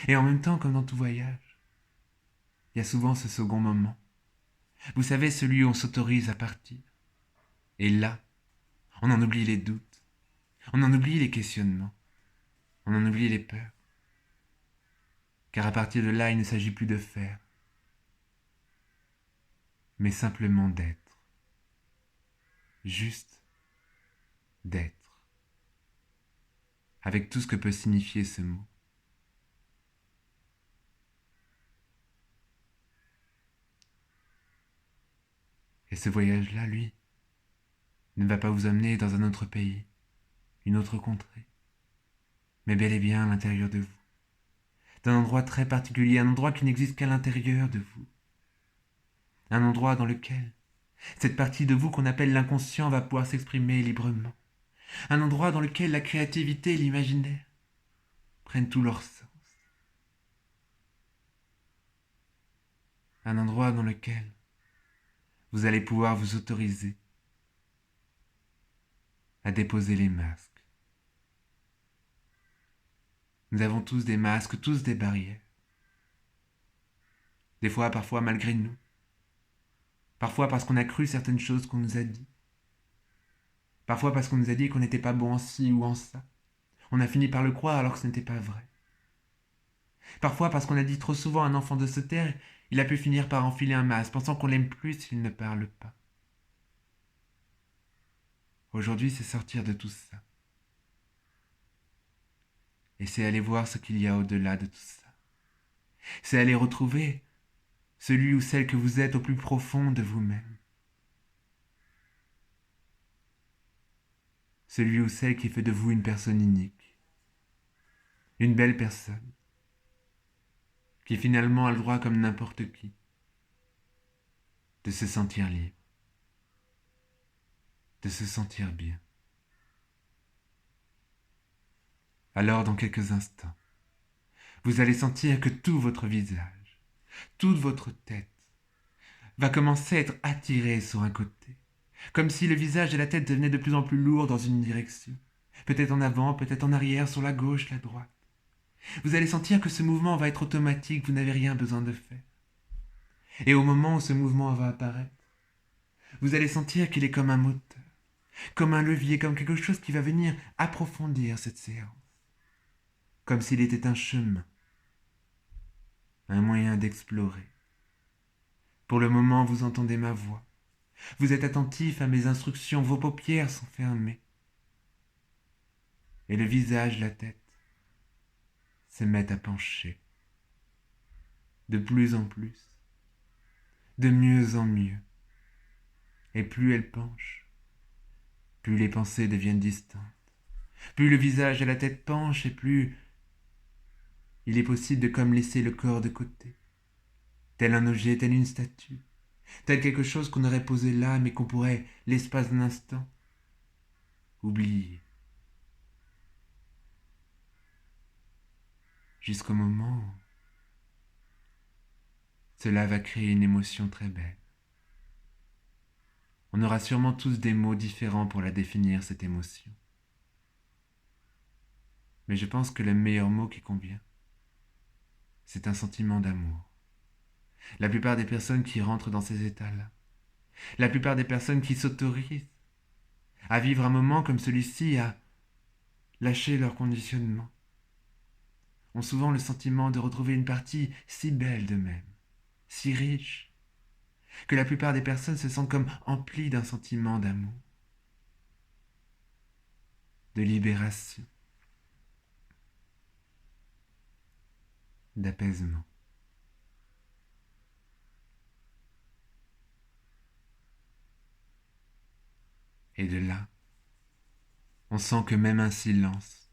[SPEAKER 1] Et en même temps, comme dans tout voyage, il y a souvent ce second moment. Vous savez, celui où on s'autorise à partir. Et là, On en oublie les doutes, on en oublie les questionnements, on en oublie les peurs. Car à partir de là, il ne s'agit plus de faire, mais simplement d'être. Juste d'être. Avec tout ce que peut signifier ce mot. Et ce voyage-là, lui, ne va pas vous amener dans un autre pays, une autre contrée, mais bel et bien à l'intérieur de vous. D'un endroit très particulier, un endroit qui n'existe qu'à l'intérieur de vous. Un endroit dans lequel cette partie de vous qu'on appelle l'inconscient va pouvoir s'exprimer librement. Un endroit dans lequel la créativité et l'imaginaire prennent tout leur sens. Un endroit dans lequel vous allez pouvoir vous autoriser à déposer les masques. Nous avons tous des masques, tous des barrières. Des fois, parfois malgré nous. Parfois parce qu'on a cru certaines choses qu'on nous a dit. Parfois parce qu'on nous a dit qu'on n'était pas bon en ci ou en ça. On a fini par le croire alors que ce n'était pas vrai. Parfois parce qu'on a dit trop souvent à un enfant de se taire, il a pu finir par enfiler un masque, pensant qu'on l'aime plus s'il ne parle pas. Aujourd'hui, c'est sortir de tout ça. Et c'est aller voir ce qu'il y a au-delà de tout ça. C'est aller retrouver celui ou celle que vous êtes au plus profond de vous-même. Celui ou celle qui fait de vous une personne unique. Une belle personne. Qui finalement a le droit comme n'importe qui de se sentir libre. De se sentir bien. Alors dans quelques instants, vous allez sentir que tout votre visage, toute votre tête, va commencer à être attiré sur un côté, comme si le visage et la tête devenaient de plus en plus lourds dans une direction, peut-être en avant, peut-être en arrière, sur la gauche, la droite. Vous allez sentir que ce mouvement va être automatique, vous n'avez rien besoin de faire. Et au moment où ce mouvement va apparaître, vous allez sentir qu'il est comme un moteur, comme un levier, comme quelque chose qui va venir approfondir cette séance, comme s'il était un chemin, un moyen d'explorer. Pour le moment, vous entendez ma voix. Vous êtes attentif à mes instructions, vos paupières sont fermées. Et le visage, la tête, se mettent à pencher. De plus en plus. De mieux en mieux. Et plus elles penchent, plus les pensées deviennent distantes. Plus le visage et la tête penchent et plus il est possible de comme laisser le corps de côté. Tel un objet, tel une statue. Tel quelque chose qu'on aurait posé là, mais qu'on pourrait, l'espace d'un instant, oublier. Jusqu'au moment où cela va créer une émotion très belle. On aura sûrement tous des mots différents pour la définir, cette émotion. Mais je pense que le meilleur mot qui convient, c'est un sentiment d'amour. La plupart des personnes qui rentrent dans ces états-là, la plupart des personnes qui s'autorisent à vivre un moment comme celui-ci, à lâcher leur conditionnement, ont souvent le sentiment de retrouver une partie si belle d'eux-mêmes, si riche, que la plupart des personnes se sentent comme emplies d'un sentiment d'amour, de libération, d'apaisement. Et de là, on sent que même un silence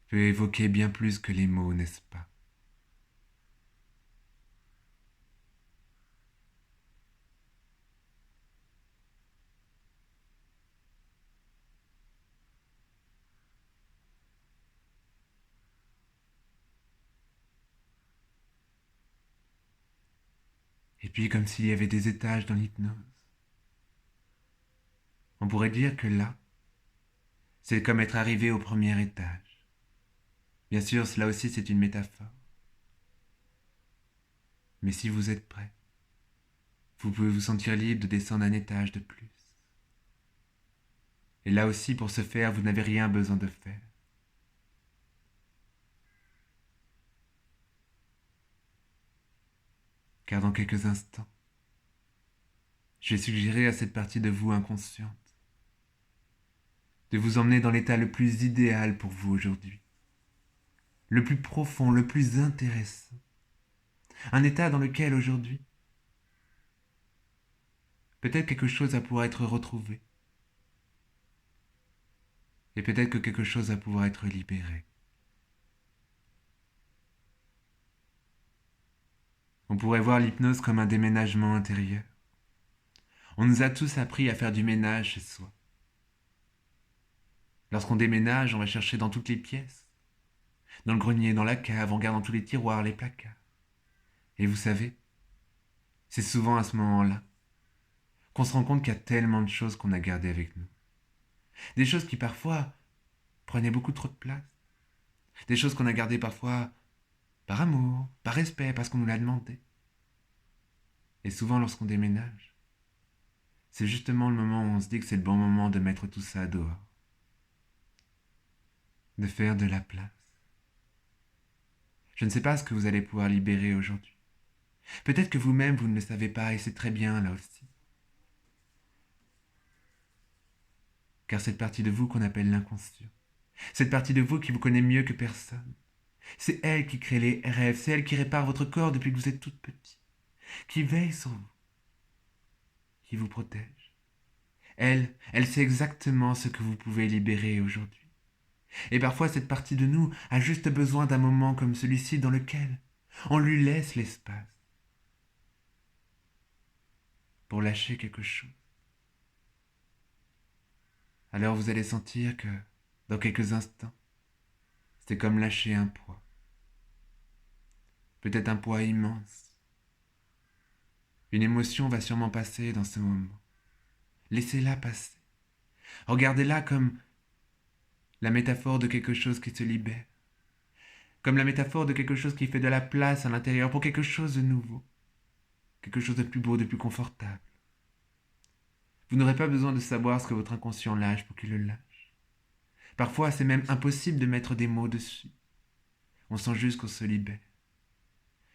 [SPEAKER 1] peut évoquer bien plus que les mots, n'est-ce pas? Et puis comme s'il y avait des étages dans l'hypnose. On pourrait dire que là, c'est comme être arrivé au premier étage. Bien sûr, cela aussi c'est une métaphore. Mais si vous êtes prêt, vous pouvez vous sentir libre de descendre un étage de plus. Et là aussi, pour ce faire, vous n'avez rien besoin de faire. Car dans quelques instants, je vais suggérer à cette partie de vous inconsciente de vous emmener dans l'état le plus idéal pour vous aujourd'hui, le plus profond, le plus intéressant, un état dans lequel aujourd'hui, peut-être quelque chose va pouvoir être retrouvé, et peut-être que quelque chose va pouvoir être libéré. On pourrait voir l'hypnose comme un déménagement intérieur. On nous a tous appris à faire du ménage chez soi. Lorsqu'on déménage, on va chercher dans toutes les pièces, dans le grenier, dans la cave, on regarde dans tous les tiroirs, les placards. Et vous savez, c'est souvent à ce moment-là qu'on se rend compte qu'il y a tellement de choses qu'on a gardées avec nous. Des choses qui parfois prenaient beaucoup trop de place. Des choses qu'on a gardées parfois par amour, par respect, parce qu'on nous l'a demandé. Et souvent lorsqu'on déménage, c'est justement le moment où on se dit que c'est le bon moment de mettre tout ça dehors. De faire de la place. Je ne sais pas ce que vous allez pouvoir libérer aujourd'hui. Peut-être que vous-même, vous ne le savez pas, et c'est très bien là aussi. Car cette partie de vous qu'on appelle l'inconscient, cette partie de vous qui vous connaît mieux que personne, c'est elle qui crée les rêves, c'est elle qui répare votre corps depuis que vous êtes toute petite, qui veille sur vous, qui vous protège. Elle sait exactement ce que vous pouvez libérer aujourd'hui. Et parfois, cette partie de nous a juste besoin d'un moment comme celui-ci dans lequel on lui laisse l'espace pour lâcher quelque chose. Alors vous allez sentir que, dans quelques instants, c'est comme lâcher un poids. Peut-être un poids immense. Une émotion va sûrement passer dans ce moment. Laissez-la passer. Regardez-la comme la métaphore de quelque chose qui se libère. Comme la métaphore de quelque chose qui fait de la place à l'intérieur pour quelque chose de nouveau. Quelque chose de plus beau, de plus confortable. Vous n'aurez pas besoin de savoir ce que votre inconscient lâche pour qu'il le lâche. Parfois, c'est même impossible de mettre des mots dessus. On sent juste qu'on se libère.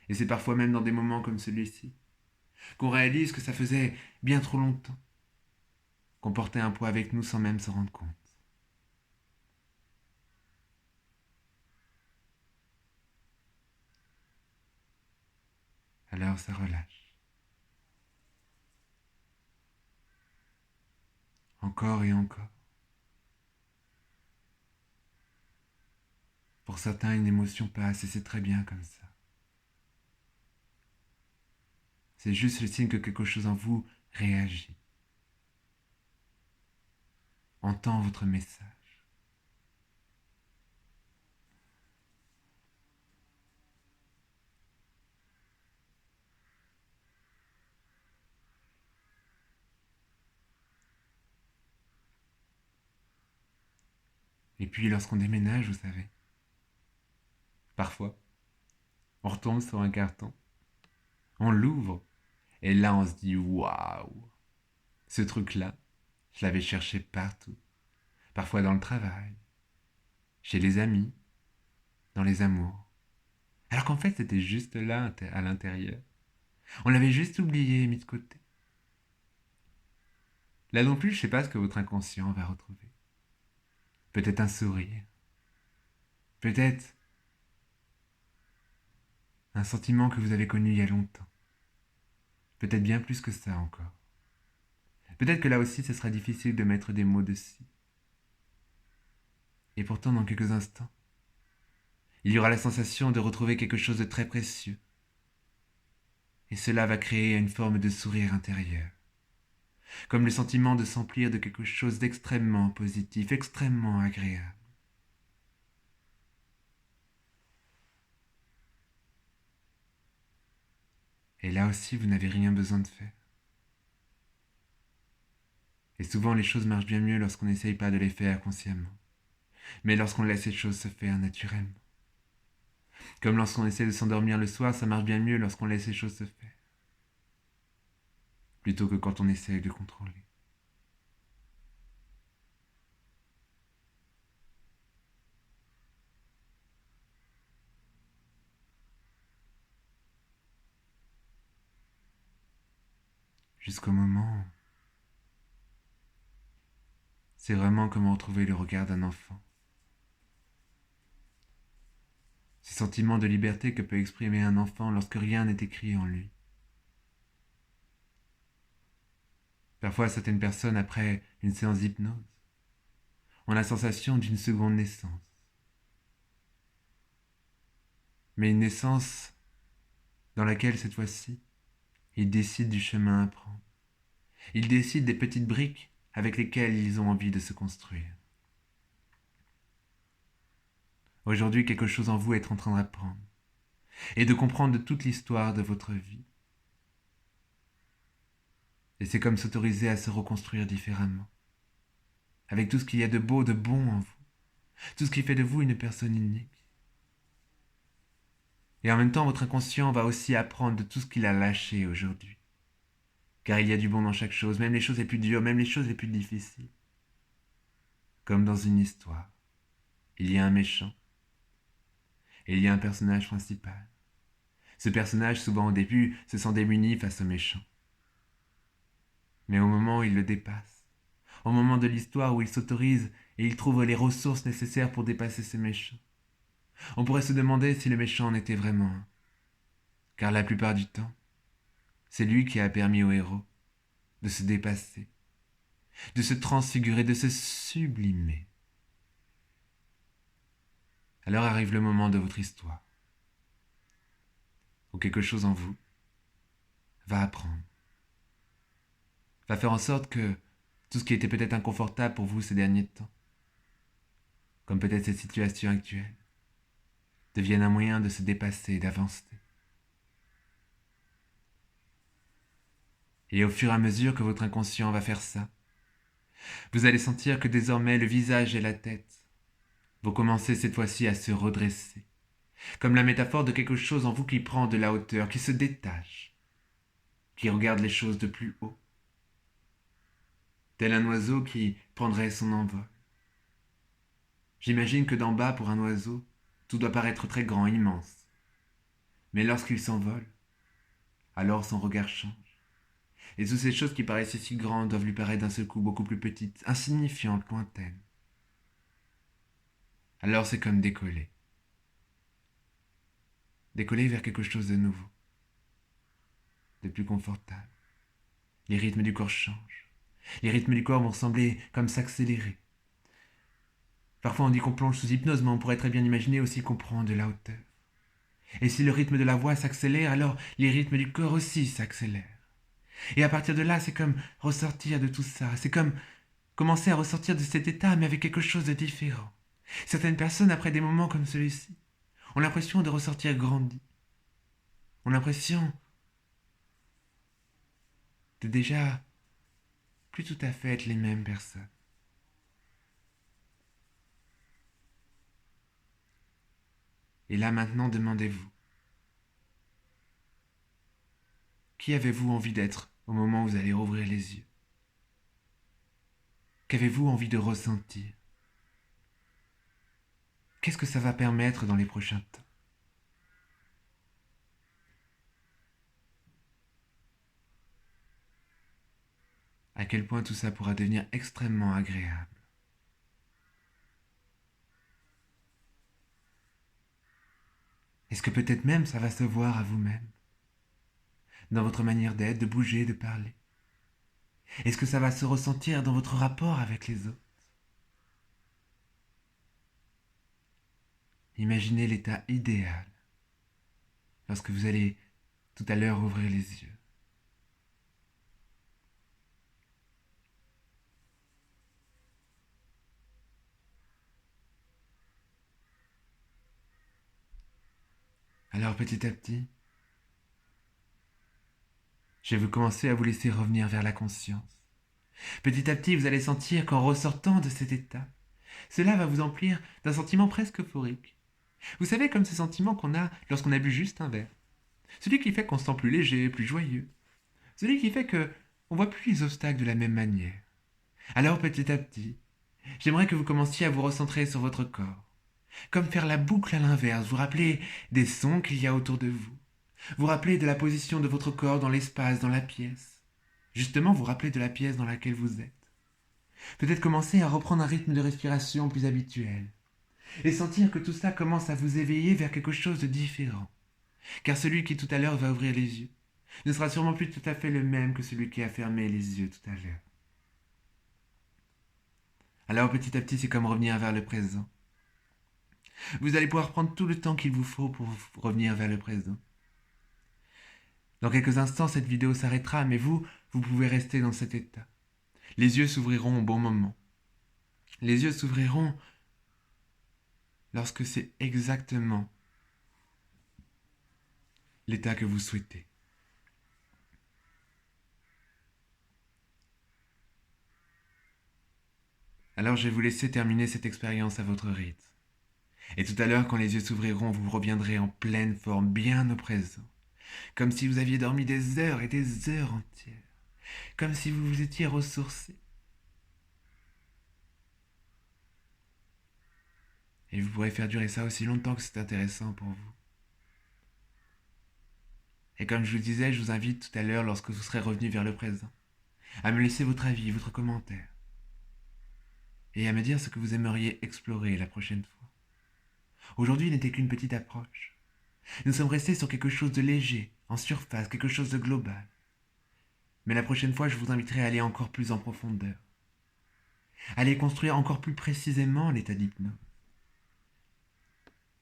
[SPEAKER 1] Et c'est parfois même dans des moments comme celui-ci qu'on réalise que ça faisait bien trop longtemps qu'on portait un poids avec nous sans même s'en rendre compte. Alors ça relâche. Encore et encore. Pour certains, une émotion passe et c'est très bien comme ça. C'est juste le signe que quelque chose en vous réagit. Entend votre message. Et puis lorsqu'on déménage, vous savez, parfois, on retombe sur un carton, on l'ouvre, et là on se dit waouh, ce truc-là, je l'avais cherché partout, parfois dans le travail, chez les amis, dans les amours. Alors qu'en fait, c'était juste là, à l'intérieur. On l'avait juste oublié et mis de côté. Là non plus, je ne sais pas ce que votre inconscient va retrouver. Peut-être un sourire. Peut-être un sentiment que vous avez connu il y a longtemps. Peut-être bien plus que ça encore. Peut-être que là aussi, ce sera difficile de mettre des mots dessus. Et pourtant, dans quelques instants, il y aura la sensation de retrouver quelque chose de très précieux. Et cela va créer une forme de sourire intérieur. Comme le sentiment de s'emplir de quelque chose d'extrêmement positif, extrêmement agréable. Et là aussi, vous n'avez rien besoin de faire. Et souvent, les choses marchent bien mieux lorsqu'on n'essaye pas de les faire consciemment, mais lorsqu'on laisse les choses se faire naturellement. Comme lorsqu'on essaie de s'endormir le soir, ça marche bien mieux lorsqu'on laisse les choses se faire, plutôt que quand on essaye de contrôler. jusqu'au moment où c'est vraiment comme retrouver le regard d'un enfant. Ce sentiment de liberté que peut exprimer un enfant lorsque rien n'est écrit en lui. Parfois, certaines personnes, après une séance d'hypnose, ont la sensation d'une seconde naissance. Mais une naissance dans laquelle, cette fois-ci, ils décident du chemin à prendre. Ils décident des petites briques avec lesquelles ils ont envie de se construire. Aujourd'hui, quelque chose en vous est en train d'apprendre et de comprendre de toute l'histoire de votre vie. Et c'est comme s'autoriser à se reconstruire différemment, avec tout ce qu'il y a de beau, de bon en vous, tout ce qui fait de vous une personne unique. Et en même temps, votre inconscient va aussi apprendre de tout ce qu'il a lâché aujourd'hui. Car il y a du bon dans chaque chose, même les choses les plus dures, même les choses les plus difficiles. Comme dans une histoire, il y a un méchant et il y a un personnage principal. Ce personnage, souvent au début, se sent démuni face au méchant. Mais au moment où il le dépasse, au moment de l'histoire où il s'autorise et il trouve les ressources nécessaires pour dépasser ce méchant, on pourrait se demander si le méchant en était vraiment un. Car la plupart du temps, c'est lui qui a permis au héros de se dépasser, de se transfigurer, de se sublimer. Alors arrive le moment de votre histoire, où quelque chose en vous va apprendre, va faire en sorte que tout ce qui était peut-être inconfortable pour vous ces derniers temps, comme peut-être cette situation actuelle, devienne un moyen de se dépasser, d'avancer. Et au fur et à mesure que votre inconscient va faire ça, vous allez sentir que désormais le visage et la tête vont commencer cette fois-ci à se redresser, comme la métaphore de quelque chose en vous qui prend de la hauteur, qui se détache, qui regarde les choses de plus haut, tel un oiseau qui prendrait son envol. J'imagine que d'en bas, pour un oiseau, tout doit paraître très grand, immense. Mais lorsqu'il s'envole, alors son regard change. Et toutes ces choses qui paraissaient si grandes doivent lui paraître d'un seul coup beaucoup plus petites, insignifiantes, lointaines. Alors c'est comme décoller. Décoller vers quelque chose de nouveau, de plus confortable. Les rythmes du corps changent. Les rythmes du corps vont sembler comme s'accélérer. Parfois on dit qu'on plonge sous hypnose, mais on pourrait très bien imaginer aussi qu'on prend de la hauteur. Et si le rythme de la voix s'accélère, alors les rythmes du corps aussi s'accélèrent. Et à partir de là, c'est comme ressortir de tout ça. C'est comme commencer à ressortir de cet état, mais avec quelque chose de différent. Certaines personnes, après des moments comme celui-ci, ont l'impression de ressortir grandis. Ont l'impression de déjà plus tout à fait être les mêmes personnes. Et là maintenant, demandez-vous, qui avez-vous envie d'être au moment où vous allez rouvrir les yeux? Qu'avez-vous envie de ressentir? Qu'est-ce que ça va permettre dans les prochains temps? À quel point tout ça pourra devenir extrêmement agréable. Est-ce que peut-être même ça va se voir à vous-même, dans votre manière d'être, de bouger, de parler? Est-ce que ça va se ressentir dans votre rapport avec les autres? Imaginez l'état idéal lorsque vous allez tout à l'heure ouvrir les yeux. Alors petit à petit, je vais commencer à vous laisser revenir vers la conscience. Petit à petit, vous allez sentir qu'en ressortant de cet état, cela va vous emplir d'un sentiment presque euphorique. Vous savez, comme ce sentiment qu'on a lorsqu'on a bu juste un verre. Celui qui fait qu'on se sent plus léger, plus joyeux. Celui qui fait que on voit plus les obstacles de la même manière. Alors petit à petit, j'aimerais que vous commenciez à vous recentrer sur votre corps. Comme faire la boucle à l'inverse, vous rappelez des sons qu'il y a autour de vous. Vous rappelez de la position de votre corps dans l'espace, dans la pièce. Justement, vous rappeler de la pièce dans laquelle vous êtes. Peut-être commencer à reprendre un rythme de respiration plus habituel. Et sentir que tout cela commence à vous éveiller vers quelque chose de différent. Car celui qui tout à l'heure va ouvrir les yeux ne sera sûrement plus tout à fait le même que celui qui a fermé les yeux tout à l'heure. Alors petit à petit, c'est comme revenir vers le présent. Vous allez pouvoir prendre tout le temps qu'il vous faut pour revenir vers le présent. Dans quelques instants, cette vidéo s'arrêtera, mais vous pouvez rester dans cet état. Les yeux s'ouvriront au bon moment. Les yeux s'ouvriront lorsque c'est exactement l'état que vous souhaitez. Alors je vais vous laisser terminer cette expérience à votre rythme. Et tout à l'heure, quand les yeux s'ouvriront, vous reviendrez en pleine forme, bien au présent. Comme si vous aviez dormi des heures et des heures entières. Comme si vous vous étiez ressourcé. Et vous pourrez faire durer ça aussi longtemps que c'est intéressant pour vous. Et comme je vous le disais, je vous invite tout à l'heure, lorsque vous serez revenu vers le présent, à me laisser votre avis, votre commentaire. Et à me dire ce que vous aimeriez explorer la prochaine fois. Aujourd'hui n'était qu'une petite approche. Nous sommes restés sur quelque chose de léger, en surface, quelque chose de global. Mais la prochaine fois, je vous inviterai à aller encore plus en profondeur. Aller construire encore plus précisément l'état d'hypnose.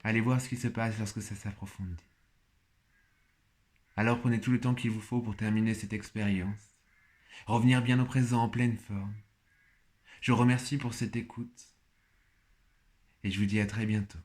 [SPEAKER 1] Allez voir ce qui se passe lorsque ça s'approfondit. Alors prenez tout le temps qu'il vous faut pour terminer cette expérience. Revenir bien au présent en pleine forme. Je vous remercie pour cette écoute. Et je vous dis à très bientôt.